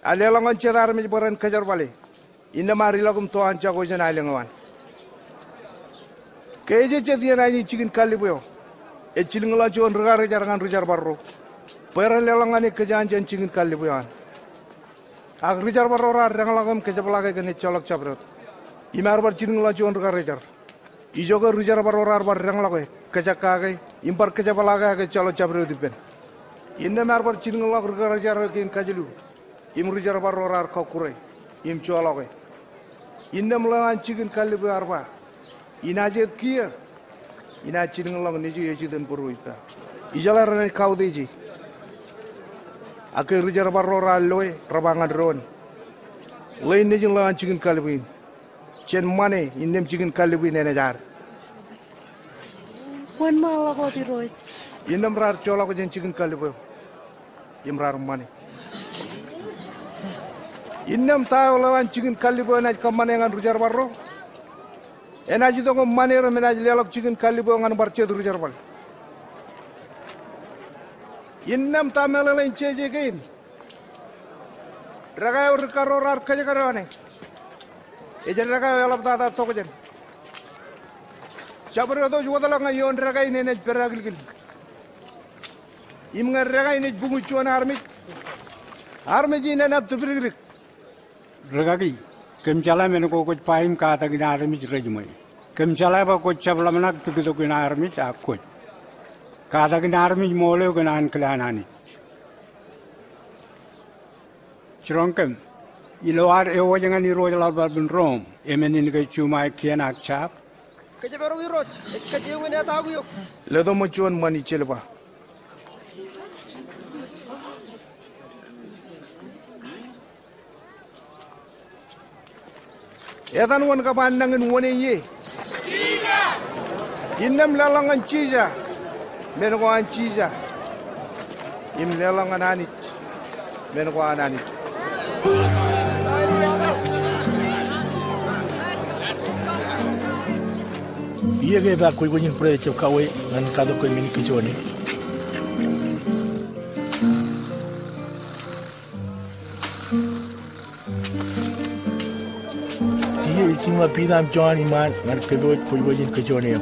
Alelangan cerar me baran kajar bale. Inna mari lagum to ancha ko jana ilangan. Keje chedian ai chicken kalibuyo. E chilingla jon regar jarangan rujar barro. Pera lelangani kejanjian cingin kali buyan. Ag rijar barora rangalagam kejapalaga gani colok cabrot. Imar bar cingin lajuan rega rijar. Ijoga rijar barora bar rangalagay kejakaga impar kejapalaga ke colok cabrot dipen. Inna mar bar cingin lag rega rijar kin kajilu. Im rijar barora kokure. Im colok. Inna melawan cingin kali buyar ba. Inajet kia. Ina cingin lag niju yeji dan peruita. Ijalar rani kau deji. Aku rijar barora loe rabangan ron. Lain ni jeng lawan cingin kalibin. Cen mane indem cingin kalibin ene jar. Wan malah kau tiroi. Indem rar cola ko jen cingin kalibin. Imrar mane. Indem tahu lawan cingin kalibin aj kamane ngan rijar barro. Enaji dong mane remenaj lelok cingin kalibin ngan barcet rijar bal. Innam tamela lain ceje gain. Ragai ur karorar kaje karane. Ejen ragai alap tata tokojen. Sabro do jodala ngayon ragai nenej peragil gil. Im ngar ragai nej bungu chuan armi. Armi ji nenat tufrigrik. Ragagi kem chala men ko paim ka ta gina armi rejmai. Kem chala ba ko chabla manak tu gina armi ta ko. Kada gina armi mole gina an klanani. Chronkem iloar ewo jangan iro jalal bin rom emenin ke cuma kian akchap. Kaje baru irot, kaje wena tahu yuk. Ledo mo chuan mani chelba. Etan wan ka pandangin wone ye. Ciza. Innam lalangan ciza. Men ko an ciza. Im lalangan anit. Men ko ananit. Iya ke ba ko yin pre che kawe ngan ka do ko min ki jone. Iya itima pidam joni man ngan ke do ko yin ki jone yo.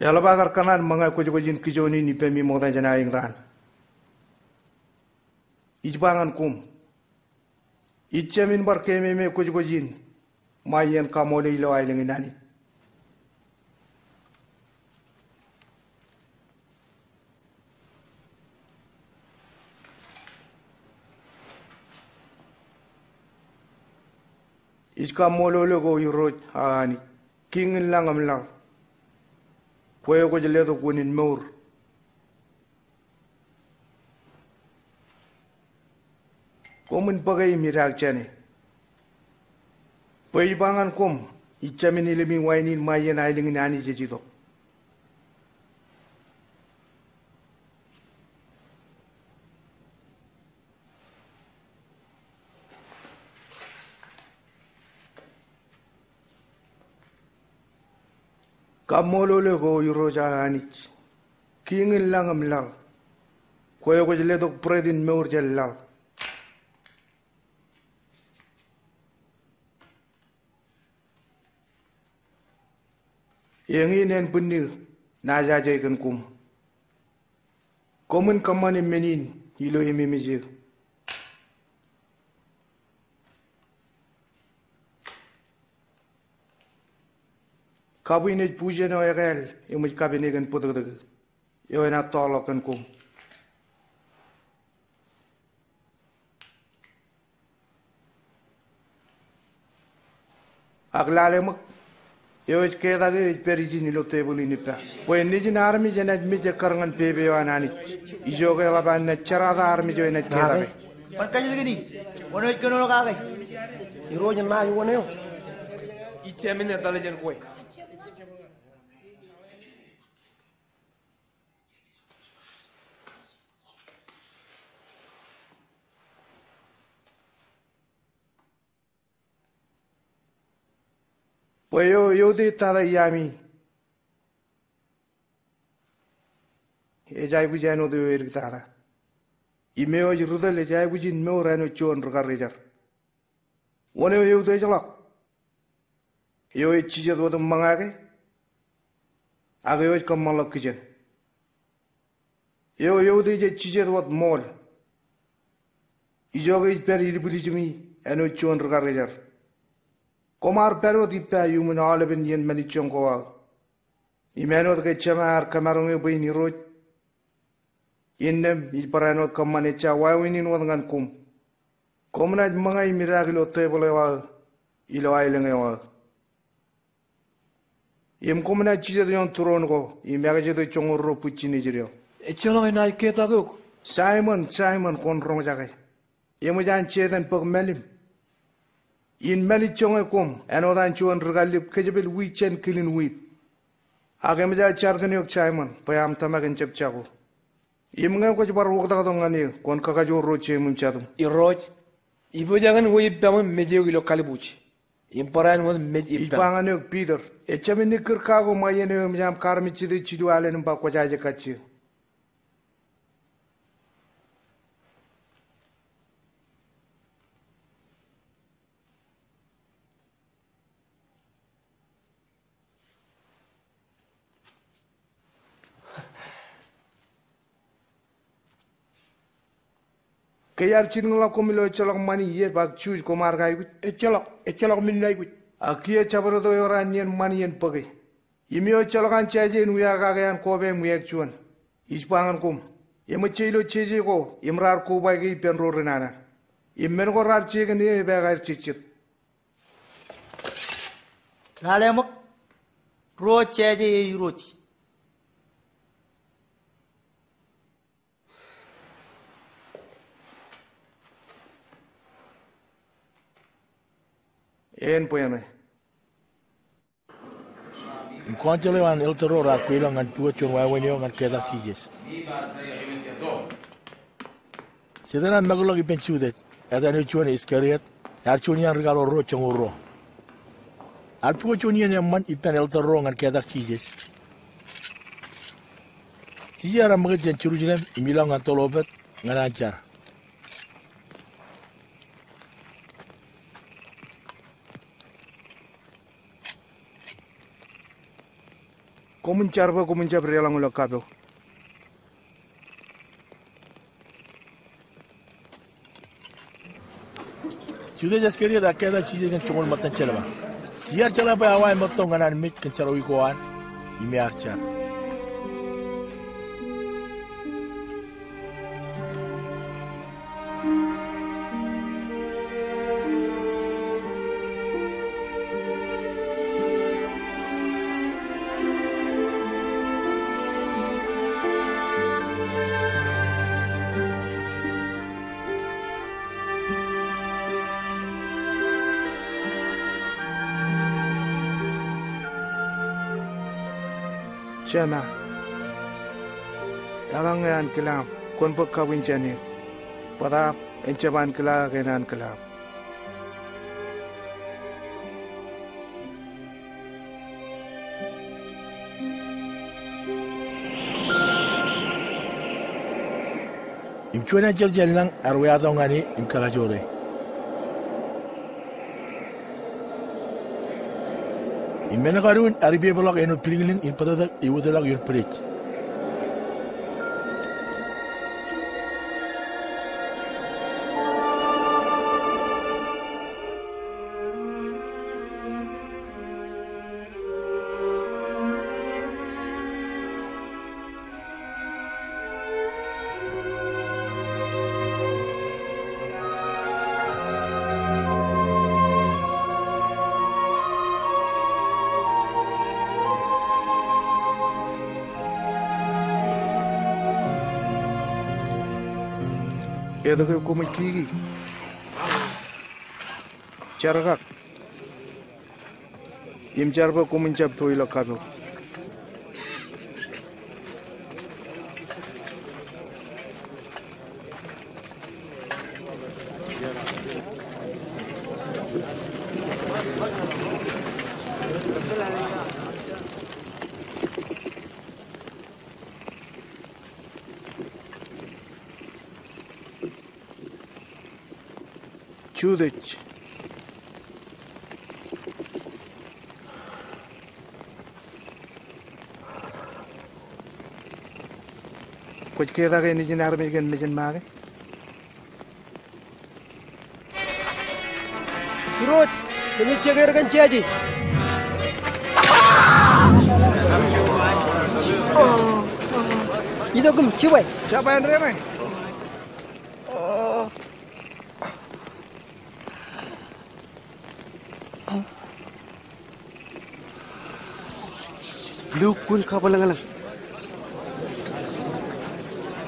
Yala bakar kanan mga kujin kijoni ni pemi moda jana ing tan. Ijbangan kum. Ichamin bar keme me kujin. Mayen kamole ilo ay nani. Ijkamolo logo yuroj ani. Kingin langam lang. Puedo ko jeledo kunin meur. Komun bagay mirak chane. Paibangan kom ichamin ilimi wainin mayen ailing nani jejito. Kamolole ko yuroja anich. Kingin langam lang. Kuya ko jeledo predin meur jella. Yang inen punil najajay kan kum. Komun kamani menin ilo imimijir. Kabinet puja na yagal, yung may kabinet kan putag-dag. Yung na tolok kan kum. Aglale mak, yung kaya tagay periji nilo table inipta. When nijin army janaj mija karangan pebe anani. Ijo kaya laban na charada army jo na kaya tagay. Pagkanya gini, wano it kuno kakay. Iro nya na yung wano. Ichamin na talajan ko. yo de tada yami. Ejai bujano de erik tada. Imeo jirudal ejai bujin meo rano chon regar. One yo de jalak. Yo chija do mangage. Agyo kam malak kijen. Yo de chija do mol. Ijoge per iribujimi eno chon regar. Komar pero di pa yumun aleben yen mani chongoa. Imeno ke chamar kamarong e ni roj. Yennem il parano kamane cha wawini no ngan kum. Komna mga miraglo tebole wa ilo ailenge wa. Yem komna chije yon turon go imagaje do chongoro puchini jirio. E cholong na keta go. Simon kon rong jage. Yemu jan chedan pok melim. In meli chonge kum anodan chuan regalip kejebel wichen kilin wit. Agam ja chargani ok Simon payam tamagan chep chago. Imnga ko bar wokta to ngani kon kaka jo roche mum chatum. I roj. Ibo jangan wo ibam meje gilo kalibuchi. Imparan wo meje ibam. Ipangani ok Peter. Echamini kirkago mayene mjam karmi chidi chidu alen ba ko jaje kachi. Kayar chinngla komilo chalak mani ye bag choose komar gai gut chalak min nay gut akia chabro do yoran yen mani yen page imio chalakan chaje nuya ga yan kobe muyek chuan ispangan kum yema chelo cheje go imrar ko bai gi penro renana immen go rar chege ne be ga chichit Nalemak ro cheje yuroch. En poyame. Enquanto levan el terror a quello ngan tua chon wa wenio ngan keda tijes. Sedanan magulo gi pensudet. Ada ne chon iskariet. Ar chon yan regalo ro chon ro. Al tua chon yan man ipen el terror ngan keda tijes. Tijara magit jen churujinem imilang ngan tolobet ngan ajar. Komuncar relang ulo kabel. Sudah jas kiri dah keda cici kan cungul matan celaba. Siar celaba awai matong kanan mik kan carawi kuan imi arcar. Chama. Alang yan kelam kon pagkawin chani. Pada encaban kela kenan kelam. Imchuana jel lang arwaya ngani imkala jore. Imena karun aribe bolak eno pilingling in padadak iwudelak yun preach. Edo ke kumikigi. Charagak. Im charba kumincap to ilo kabo. Chudich. Kuch keda ke nijin army gen nijin mage. Surut, demi ceger kan caji. Itu gum cibai. Siapa yang remeh? Lukun kapalangalang.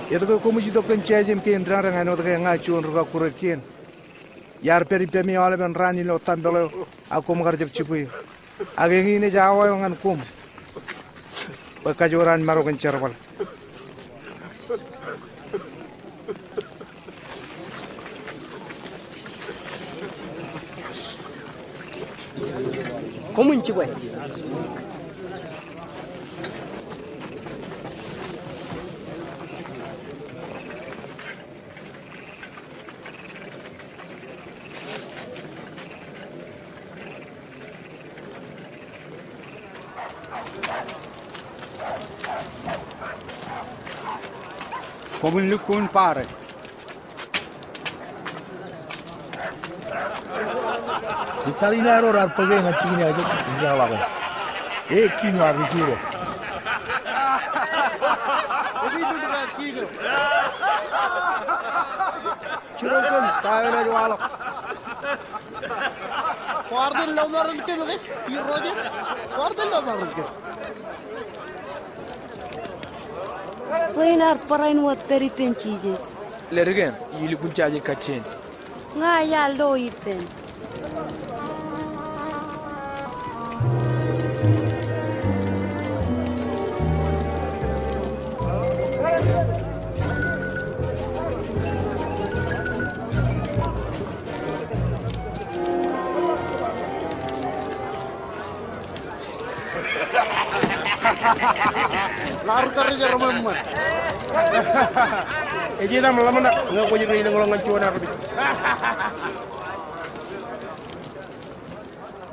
Itu ko kumuji to kan caji mke indra rangan otak yang ngacun ruga kurekin. Yar peri pemi ala ben rani lo tambelo aku mengarjep cipui. Ageng ini jawa yang kum. Pekajuran marokan cerbal. Komun cibai. Komun lukun pare. Italina ero rar page ngacini aja inja wae. Kino arrituro. Ini juga kino. Curugkan tahu na jual. Warden lamaran ke lagi? Roger. Warden lamaran ke. Wainar parain wat peri pencije. Lergen, yili kuncaje kacen. Nga ya lo ipen. Laru kerja rumah. Ejida malamanda nga ko jiri nga nga ciona rubi.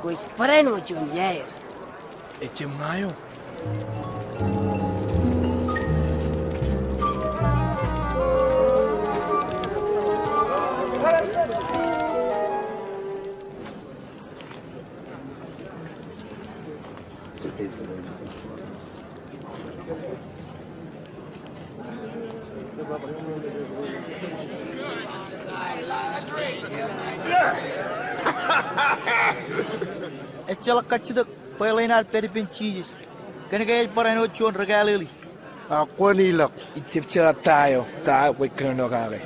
Ko parain mo cion yair. Ejem ngayo. Echala kachidak pailainal peripin cheeses. Kanagay parain o chon regalili. Aku ni lak. Icip cera tayo kwe kano kage.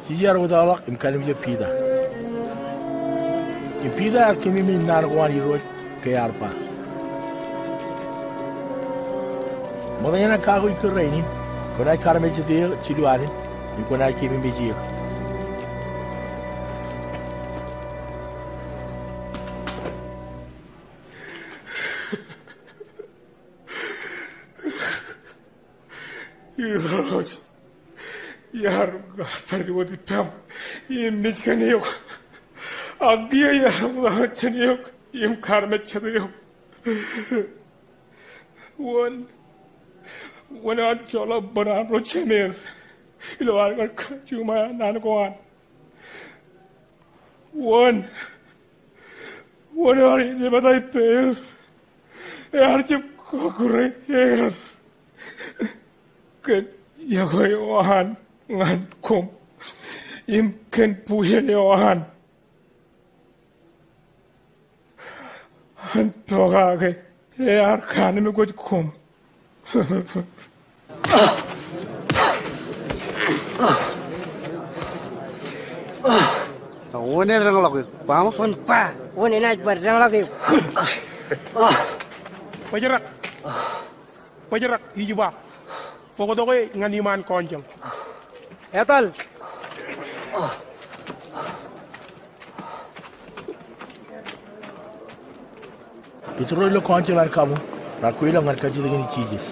Sijar udalak imkalim je pida. Impida arkimi min nargwan iroj ke arpa. Modanya kago ikurreinin. Konai karame jedir chiluanin. Ikonai kimi bijir. Iroj. Yar pari wadi pam. Imnit kaniyok. Agia yar wadi chaniyok. Im karme chadiyok. Wana chola baran rochemer. Ilo argar cuma nangoan. One hari ni batai per. Arjep kokure er. Ken yagoy ohan ngan kum. Im ken puyen ohan. Antogage er kanem god kum. One rang lagi, paham? Pun pa, one naik berjang lagi. Pajarak, hijuba. Pokok nganiman konjang. Etal. Itu lo konjalan kamu. Rakuilang ngan kaji dengan cheeses.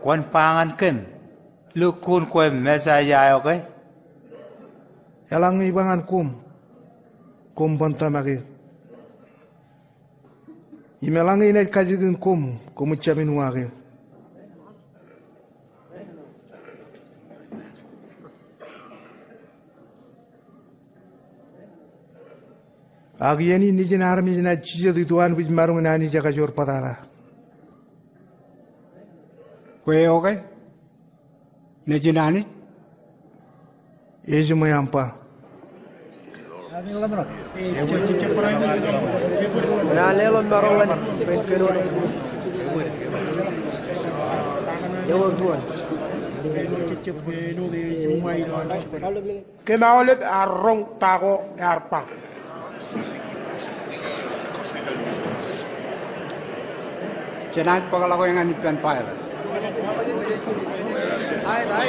kon pangan ken lu kun koy mesaya yo kay Elang ibangan kum bantamagi. Imelang ina kajidin kum chamin wagi. Agiani nijin armi jina chijadu tuan bij marung nani jaga jor patara. Kue oke? Nejinani? Eju mayampa. Na lelon marongan penkeron. Yo tuan. Kemaolep arrong tago arpa. Jenat pagalago yang anipan pair. Hai.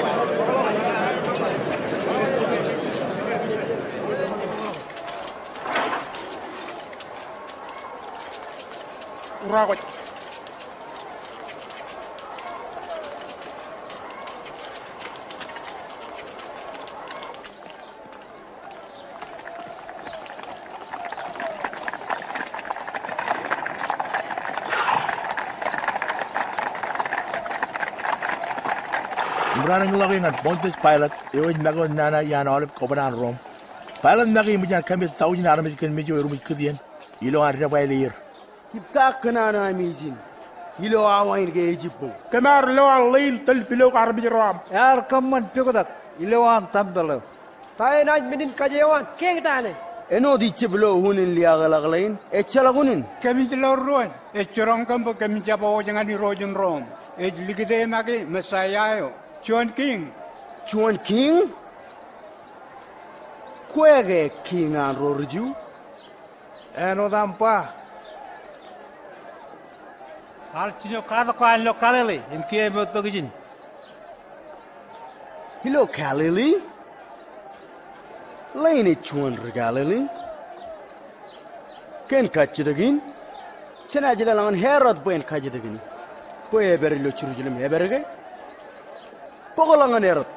Uragot. Murarang lagi ngat Pontius Pilate, iwaj mago nana yan olip kobanan Rom. Pilate nagi mujan kami tahu jina aram jikan mejo rumit kedian, ilo arja bailir. Ibta kanana amizin. Ilo awain ke Egypt. Kemar lo an leil tel pilo arbi ram. Yar kaman pikodak. Ilawan tambalo. Tayo na minin kajewan. Keng tane. Eno di ceblo hunin liagalaglain. Echalagunin. Kami jelor ruan. Echorong kampo kami jabo jangan di rojen Rom. Ligide magi Messiah. Chuan King. Chuan King? Kwege King an rorju? Eno dampa. Alcino kada ko an lokalele imkie mo to gijin. Hilo Kalili? Laini chuan regalili? Ken kachidagin? Chena jilalangan Herod buen kachidagin. Poe beri lo churujilim heberge? Pogolangan Herod.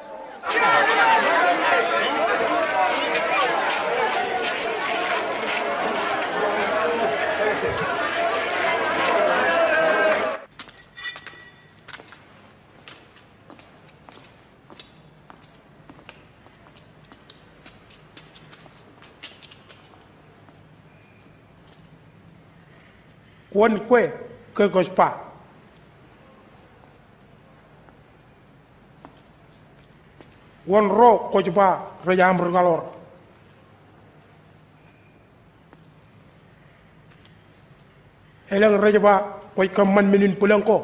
Kuan kue ke gospa. Wan ro kojba rajam bergalor. Elang rajaba koi kaman minin pulang ko.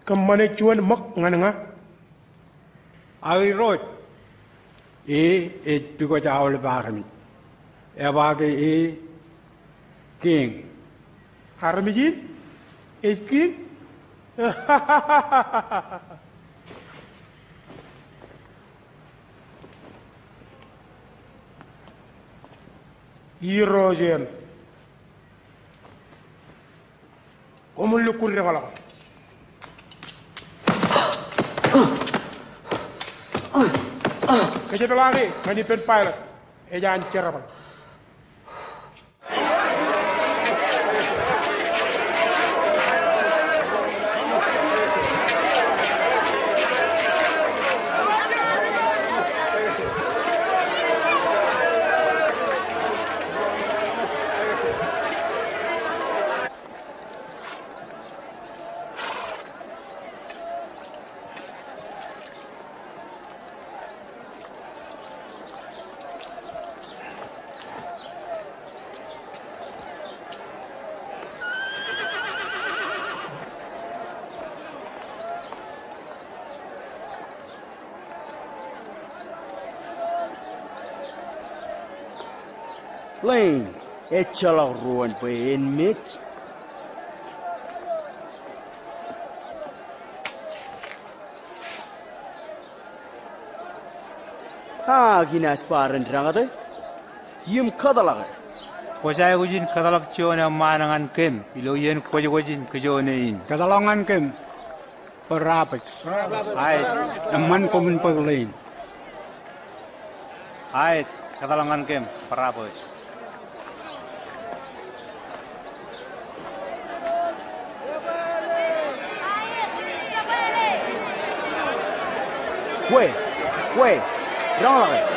Kamane cuan mak ngananga. Awi road. Piko jawol barmi. Ebage King. Harmijin? King? Irojen. Como le ocurre a la Kaya lagi, manipin pilot. Jangan cerah. Lain, echala ruan pe enmit. Ha ginas paran rangade. Yim kadalaga. Kosay kujin katalak cion yang manangan kem. Ilo yen kujin kejonein. Katalangan kem. Perapet. Ait. Aman komun paglain. Ait. Katalangan kem. Perapet. Weh, berang lagi.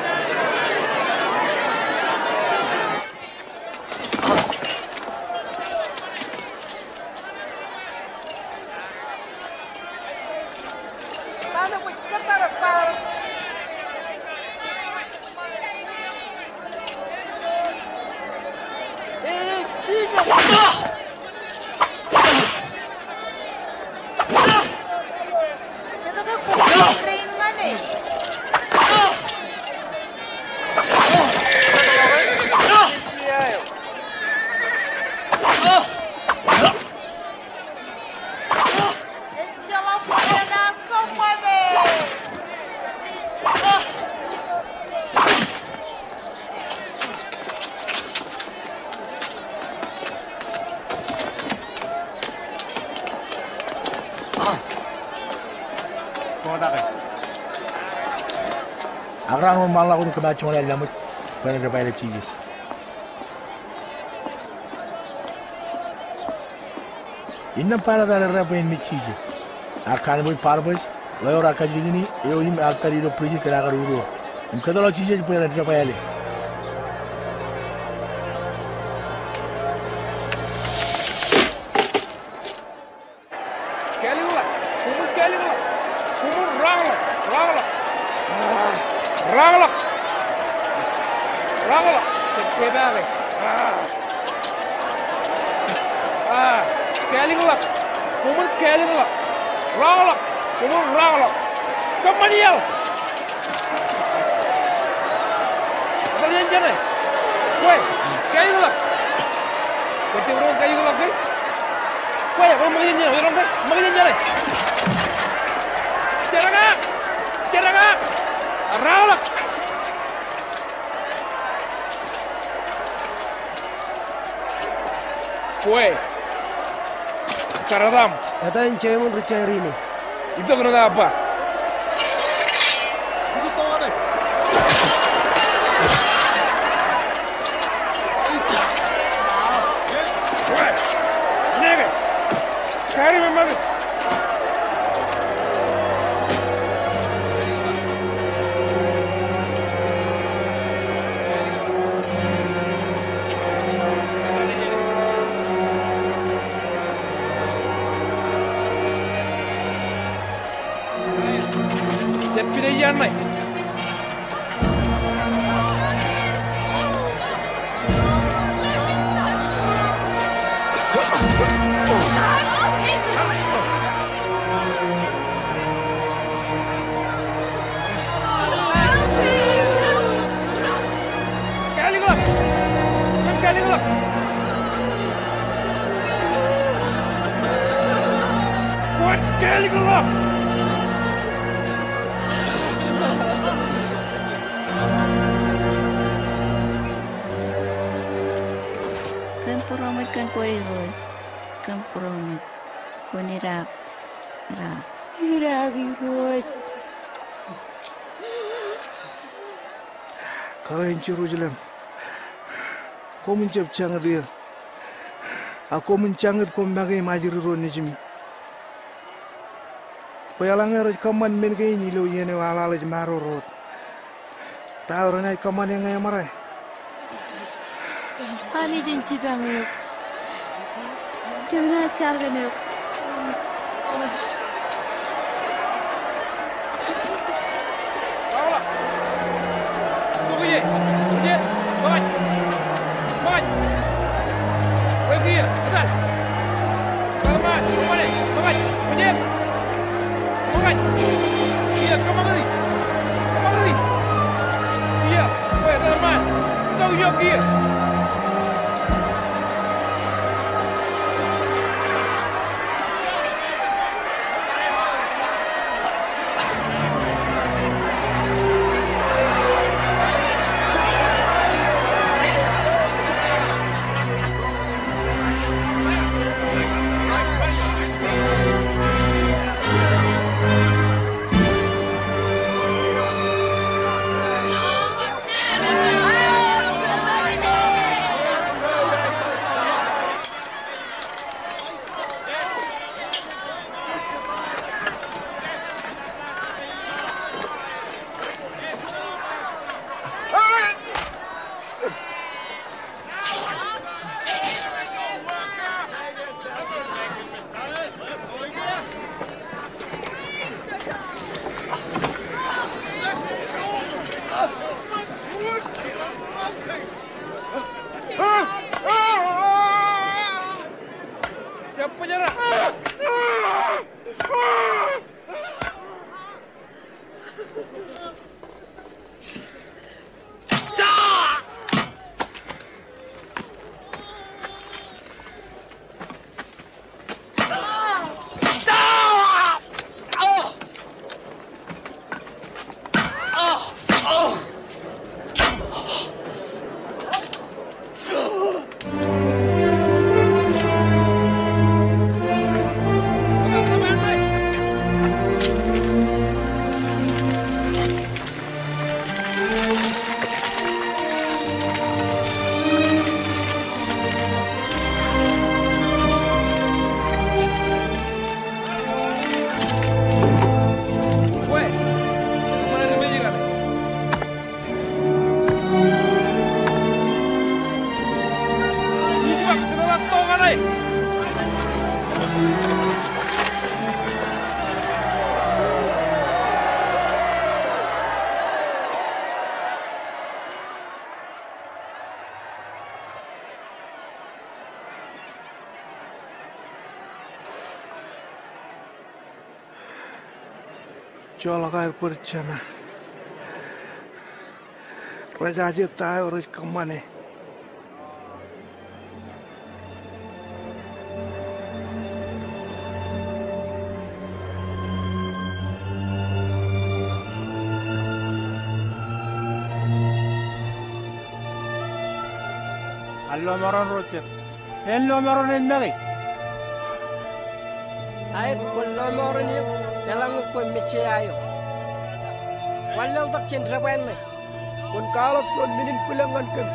Agrang malah untuk kebaca mulai lamut pada kepada cijes. Inna para dar rapa in cijes. Akan boy parbas, lalu raka jini, im altar itu pergi ke raga uru. Kalau cijes pada kepada Rangla, cekebare. Kelingla, kumul kelingla. Rangla, kumul rangla. Kamaniel. Kalian jangan. Woi, kelingla. Kau orang kelingla kan? Woi, orang makin jangan. Ceranga. Rangla. Kue, karadam. Ada yang cewek recari ini. Itu kenapa apa? Itu tahu deh. Kue, nega, cari memang. Jangan. Kalingla. What Kalingla? Kan kue roy, kan promit, kuni rak. Iragi roy. Kalau yang curu jelam, kau mencap cangat dia. Aku mencangat kau bagai majir roni jimi. Payalangan raj kaman men kau ini lo yene wala raj marorot. Tahu renai kaman yang ayam marai. Ani jinci banget. Gimana caranya? Rangla. Tunggu ye. Maj. Pergi ya, betul. Selamat, kemana? Maj. Iya, kemana? Iya, baik teman. Tahu yo dia. penjara. Jual air bercana. Raja aja tahu harus kemana. Allo maron rocher. Hello maron enmagi. Ayat kullo maron yuk. Dalam ko meche ayo. Walau tak cendera wen. Kon kalot kon minin pulangan kem.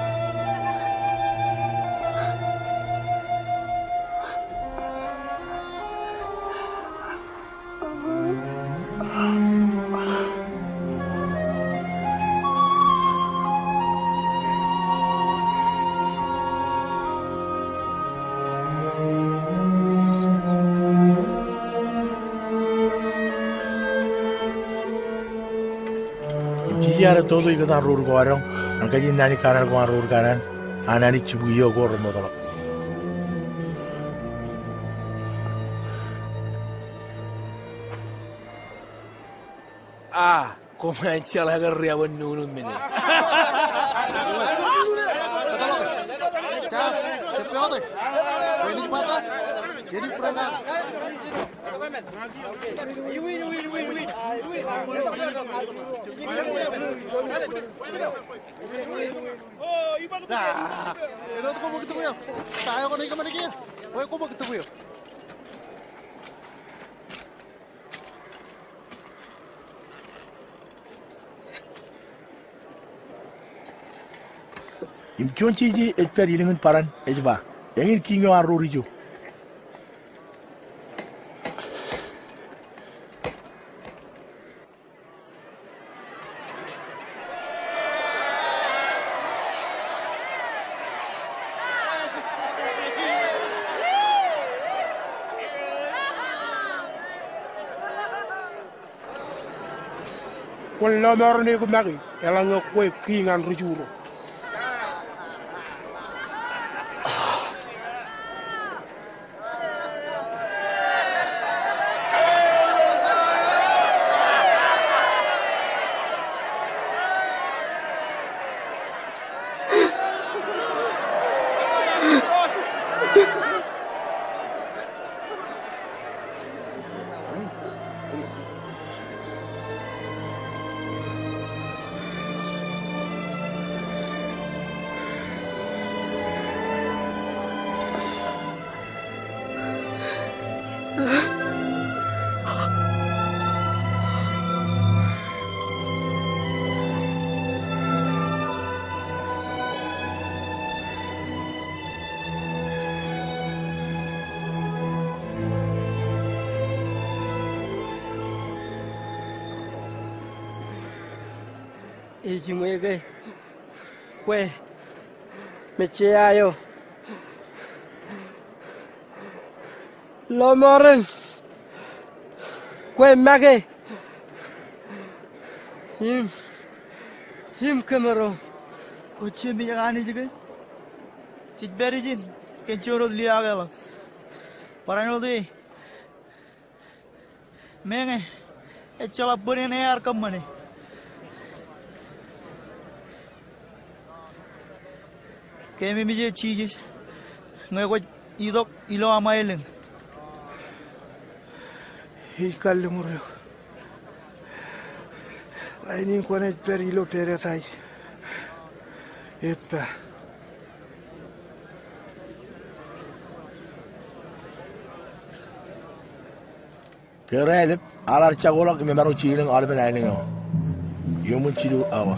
Jijara todo y que tan rur guarón, aunque allí nani kanan guan rur kanan, anani chibuyo gorro modelo. Comincia la guerra con uno mini. Jadi perangkat. Nah, itu kau mau ketemu ya? Saya kau naik ke mana dia? Kau mau ketemu ya? Imkion ciji ekper ilingan paran ejba. Yang ini kingo aruri jo. Wala marne ko magi. Elang ko kingan rujuro. Ijimwege kwe meche ayo lomoren kwe mage him kamero Koche mi jagani jige chit berijin kenchoro liya gala Parang itu, menge, coba beri ni air kemana? Kami mesti cheese, ngayon idok ilo amailin. Hikalle muryo. Lainin kone perilo peretai. Eppa. Kerelip alar cagolak memang ciring alben ainin yo. Yumun ciru awa.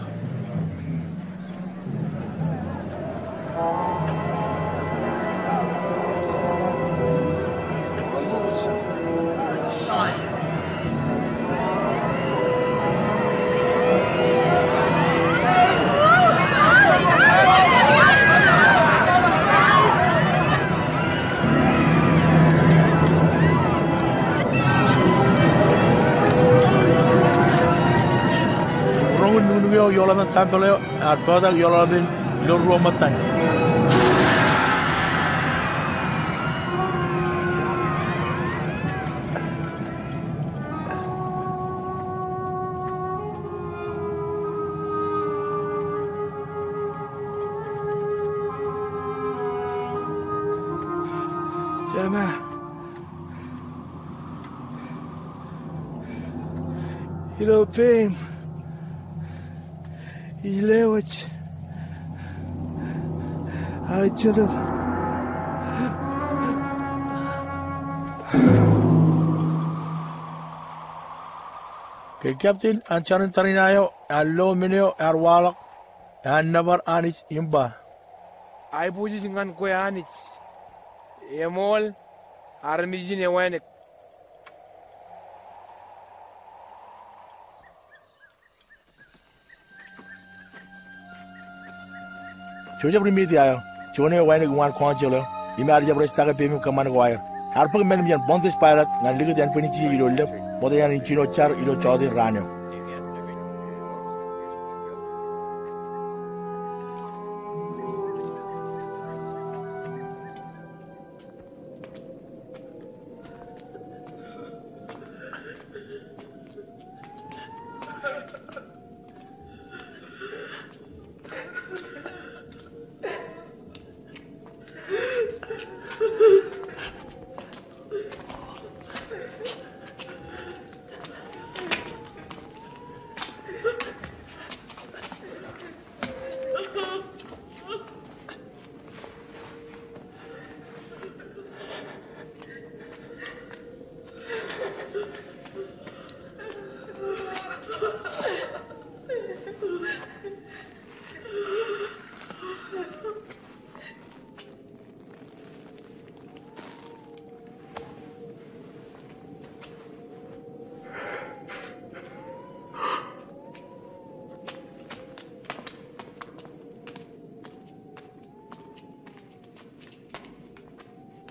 Yolaman tampileo arpada yolabin ilor romatan. Jama. Ilo pain. İlewç. Açıldı. Ke Captain ancarin tarinayo aluminium arwalak nabar anis imba. Ay puji dengan kue anis. Emol armijin ewenek. Coba primiti ayo, cuma wine guan kuancelo, imari jabres taga pemi kaman guair. Harpa men mian bontes pilot, ngan liga dan penici ilo lep, moda yang chino char ilo chawdin ranyo.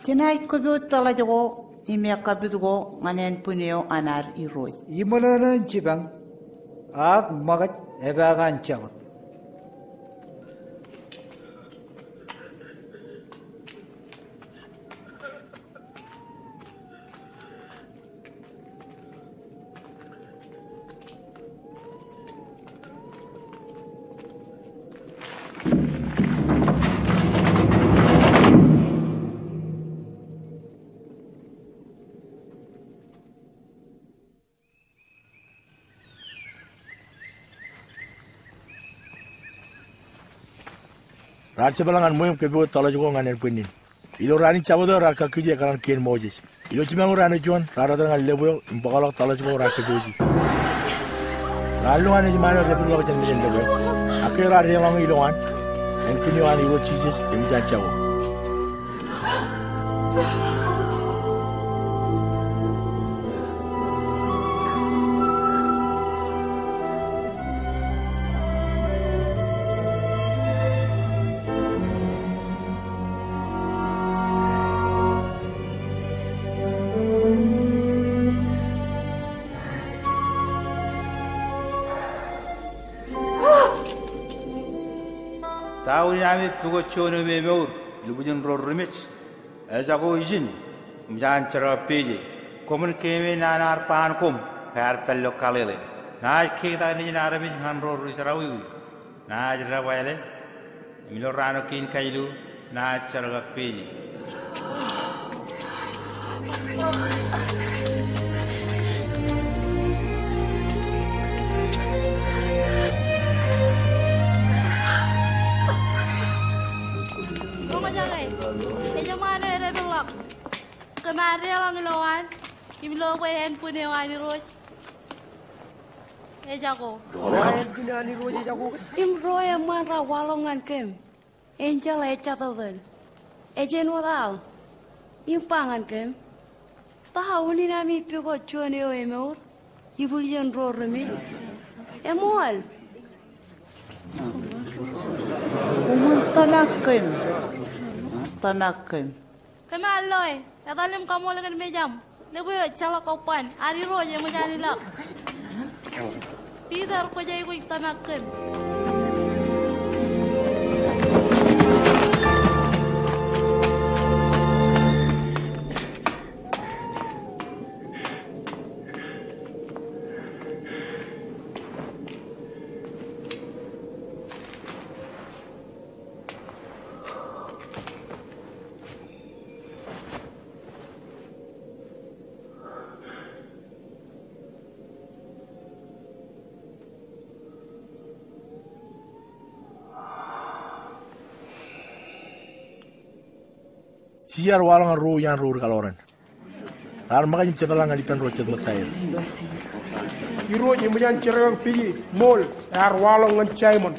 Jenai kubut tala jogo ime kabidugo nganen puneo anar iroi. Imalanan jibang ak magat ebagan cabut. Raja balangan muyum kebu tala juga nganen punin. Ilo rani cabado raka kerja karan kian mojis. Ilo cuma rani juan rara dengan lebu impakalak tala juga raka doji. Lalu ane cuma lebu lagi jangan lebu. Akhir rari yang lang iloan, yang punya ane ilo cheeses ini jago. Tahu ni kami pukul cuma memeur, lupa jangan rormets. Aja kau izin, mjan chara piji komun keme nanar fan kum par pello kalele na kita ni narami hanro rusarawi na jara wale milo rano kin kailu na chara piji Mana ada belak? Kemarin orang lawan, imlo wayan punya wani roj. Jago. Wayan punya wani roj jago. Imro yang mana walongan kem, enjal ecatodan, ejen wadal, impangan kem. Tahu ni nami pukul cuan yo emor, ibulian roremi, emol. Umantanakem. Tanakem. Kemal loy, katalim kamu lagi mejam. Lebih calak kaupan, hari roh yang menjadi lak. Tidak aku jadi aku tanakem. Siar walang ru yang ru kaloran. Ar makanya cepelang ngalipan rocet matair. Iro je mujan cerang pigi mol ar walang ngan chaimon.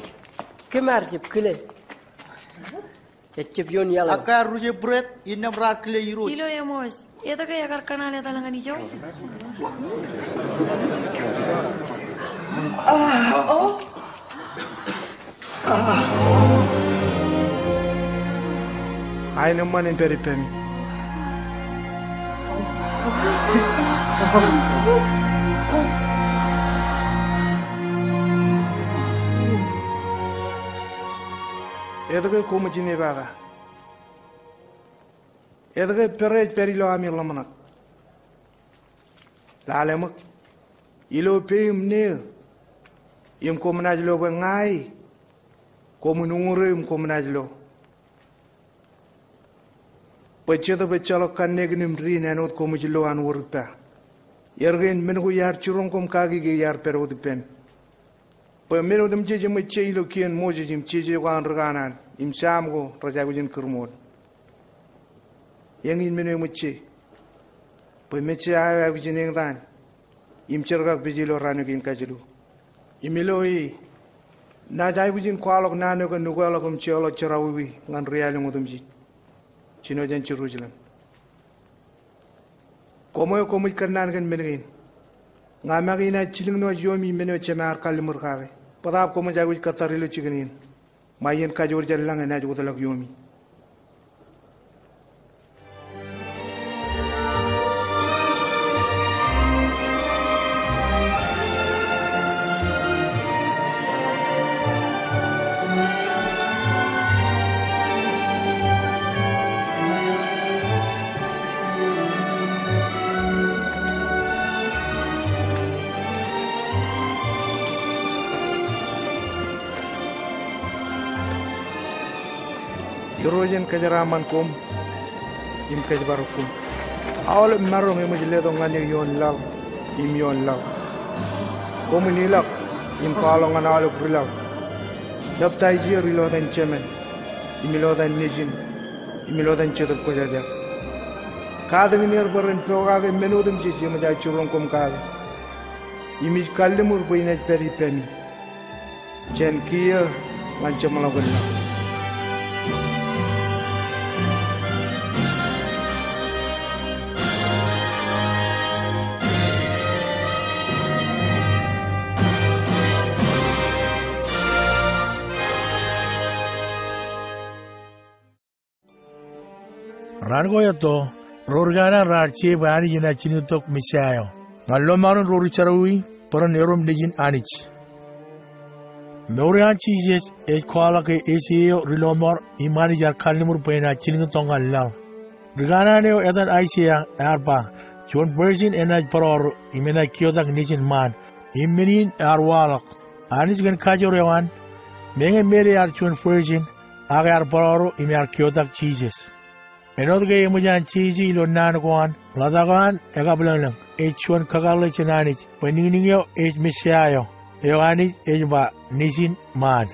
Kemar jep kile. Ecep yon yala. Akar ruje bret inna brar kile iro. Ilo ya mos. Eta kaya karkanal ya talangan hijau. Oh. Ay naman in peri pemi. Edge como jine baga. Edge peri lo amir lamanak. Lalemak. Ilo pem ne. Im komunaj lo bengai. Komunure im komunaj lo. Pecah lo kan negnim rin anot komu jilo an urpa. Yergen mengu yar churong kom kagi ge yar perod pen. Pe menu dem jeje me lo kien moje jim jeje wan rganan im sam go raja go jin kurmod. Yang in menu me che. Pe me che ay go jin dan. Im chergak bijilo ranu gin kajilu. Imiloi na jai go jin kwalok nanu go nugalo kom chelo cherawi ngan real ngodum jit. Cino jan Jerusalem. Komo kanan kan menengin. Ngamagi na ciling no yomi meno cemar kalimur kage. Padap komo jago katarilu ciginin. Mayen kajur jalang na jago talak yomi. Rojen kajaraman kom im kajbarukum awal marong im jile do ngani yon law im yon law kom ni law im kalong an awal brilaw dab tay ji rilo dan chemen im lo dan nijin im lo dan chedo ko jaja kadang ni erbaran proga ge menudum ji ji ma ja churong kom ka imi kallemur boina peri pemi jen kiya mancam lagun Rangoyato, Rorgana Rache, Bani in a Chinutok Mishayo. Naloman Roricharawi, Poronerum Legin Anich. Morian cheeses, a qualake ACO, Rilomor, Imanager Kalimur Pena, Chinutonga Law. Rigananeo edan Aisia arpa. Chuan Virgin enaj paror imena kiodak nijin man. Iminin arwalak. Anis gan kajorewan. Menge mere ar chuan Virgin. Agar paror ime ar kiodak cheeses. Enodge imujan cheese ilo nanguan. Ladagan egablanang. Chuan kagale chenanich. Paninio mishayo. Ewanich ejba nijin man.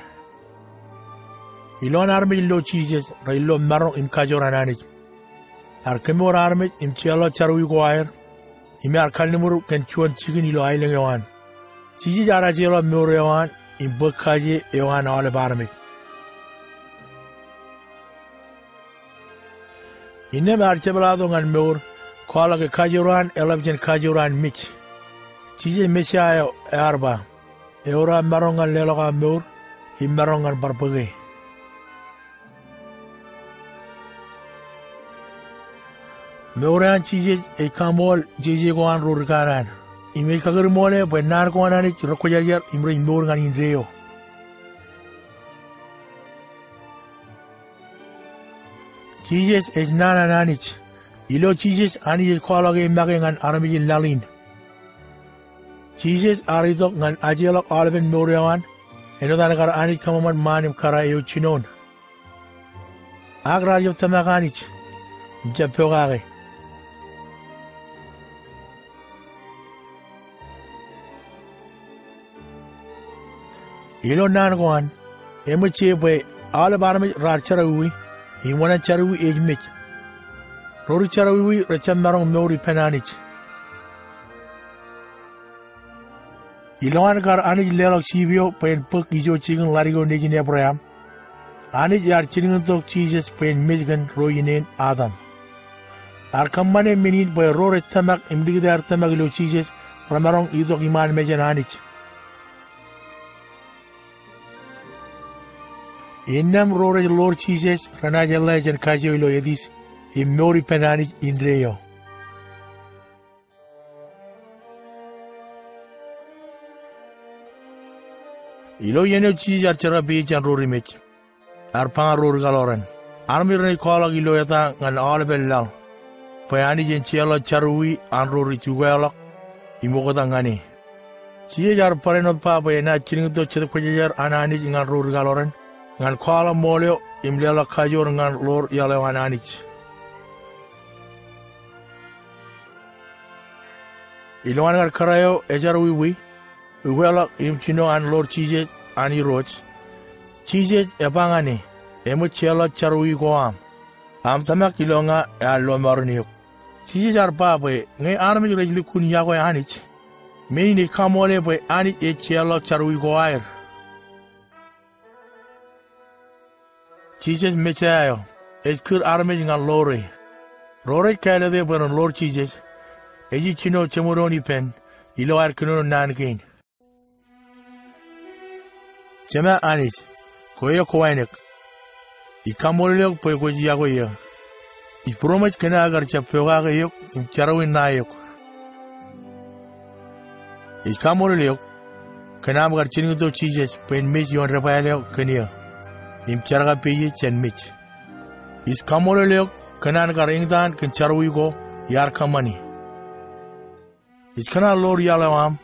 Ilon army lo cheeses. Railo marro im kajorananich. Arkemor army im chelo charui choir. Ime arkalnimuru ken chuan chicken ilo ailing yawan. Chiji jara chelo mur yawan im bukkaji yawan ole barmy. Inne archebalado ngan mur kwala ke kajuran elabjen kajuran mich. Chiji mishayo arba. Eura marongan leloga mur im marongan barpage. Meuran cheese e kamol jeje goan rurgaran. Ime kagar mole benar goanani rokojajar imre murgan indreo. Cheese is nana nanich. Ilo cheese ani kwalage magengan armi lalin. Cheese arizok ngan ajelok alben muriawan. Enodan kar ani kamaman manim kara chinon. Agra yo tamaganich. Japogare. Ilo nanguan, emuche be all barmi racharawi, in one charawi age mitch. Rory charawi rechambarong nori penanich. Ilon car ani lelok chivio, pen puk ijo chicken larigo nijin Abraham. Ani yar chicken dog cheeses pen Michigan royinen Adam. Arkamane minute by Rory tamak imdigder tamagilo cheeses, Ramarong idok iman mejan anich. Innam roraj lord cheeses, ranajalla and kajoilo edis, in mori penanich indreo. Ilo yeno cheese archera beach and rory mitch. Arpang ror galoran. Army rene kola giloyata and all bellal. Payani and chielo charui and rory chuelok, imogotangani. Cheese are parenot papa and not chilling to chedapajar and anich and ror galoran. Ngan kwala moleo imlela kajor ngan lor yalewan anich. Ilwan ngar karayo ejar wiwi. Uwela imchino an lor cheese ani roach. Cheese ebangani. Emu chelo charui goam. Am tamak ilonga alo marniuk. Cheese arpabe ngai armi rejli kun yago anich. Meni kamole be ani e chelo charui goair. Cheeses mechayo. It could arming on lorry. Rory Canada but on Lord Cheeses. Eji chino chamuroni pen. Ilo arkuno nankin. Chema anis. Koyo koinek. Ikamolok poegoji yagoyo. If promise can agar chapogayok in charawin nayok. Ikamolok. Kanamagar chinito cheeses pen miss yon Rafael Kenya. Im charga peji chen mich. Is kamoleo kanan garingdan kan charwigo yar kamani. Is kana lor yalawam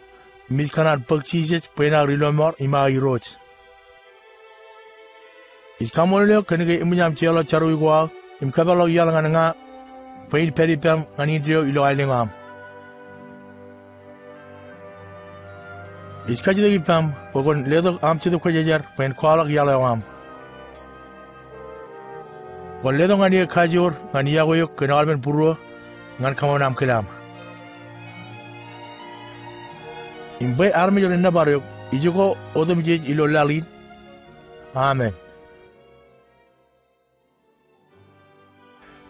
mis kanan purchases pena rilomor ima iroch. Is kamoleo kanige imnyam chelo charwigo im kabalo yalanga pain peripam anidrio ilo ailingam. Is kajigi pam pogon ledo amchido kwajar pen kwalak yalawam. Waledo ngani kajor ngani yagoyo kenalben purwo ngan kamonam kelam. Imbe army yo na baryo ijugo odom jej ilo lalin. Amen.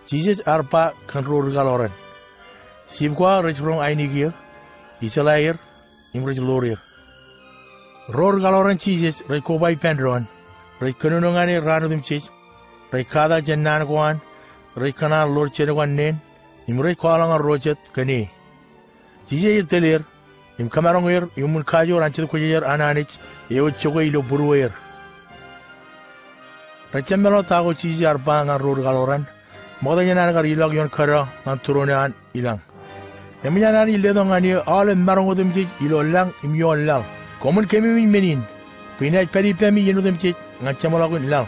Jesus arpa kanror galoren. Simkwa rejrong ainigia isalayer imrej loria. Ror galoren Jesus rekobai pendron. Rekonongani ranudum jej. Rekada jennan guan, rekana lord chenewan nen, imre kwalang rojet kani. Jije telir, im kamarongir, imun kajo ranchil kujer ananich, eo chogo ilo buruer. Rechembelo tago chiji arbang rur galoran, Moda nyan kar ilog yon kara ngan turone an ilang. Eminya nan ille dong ani all marong odum ji ilo lang im yon lang. Komun kemi min menin. Pinay peri pemi yenudum ji ngan chamala gun lang.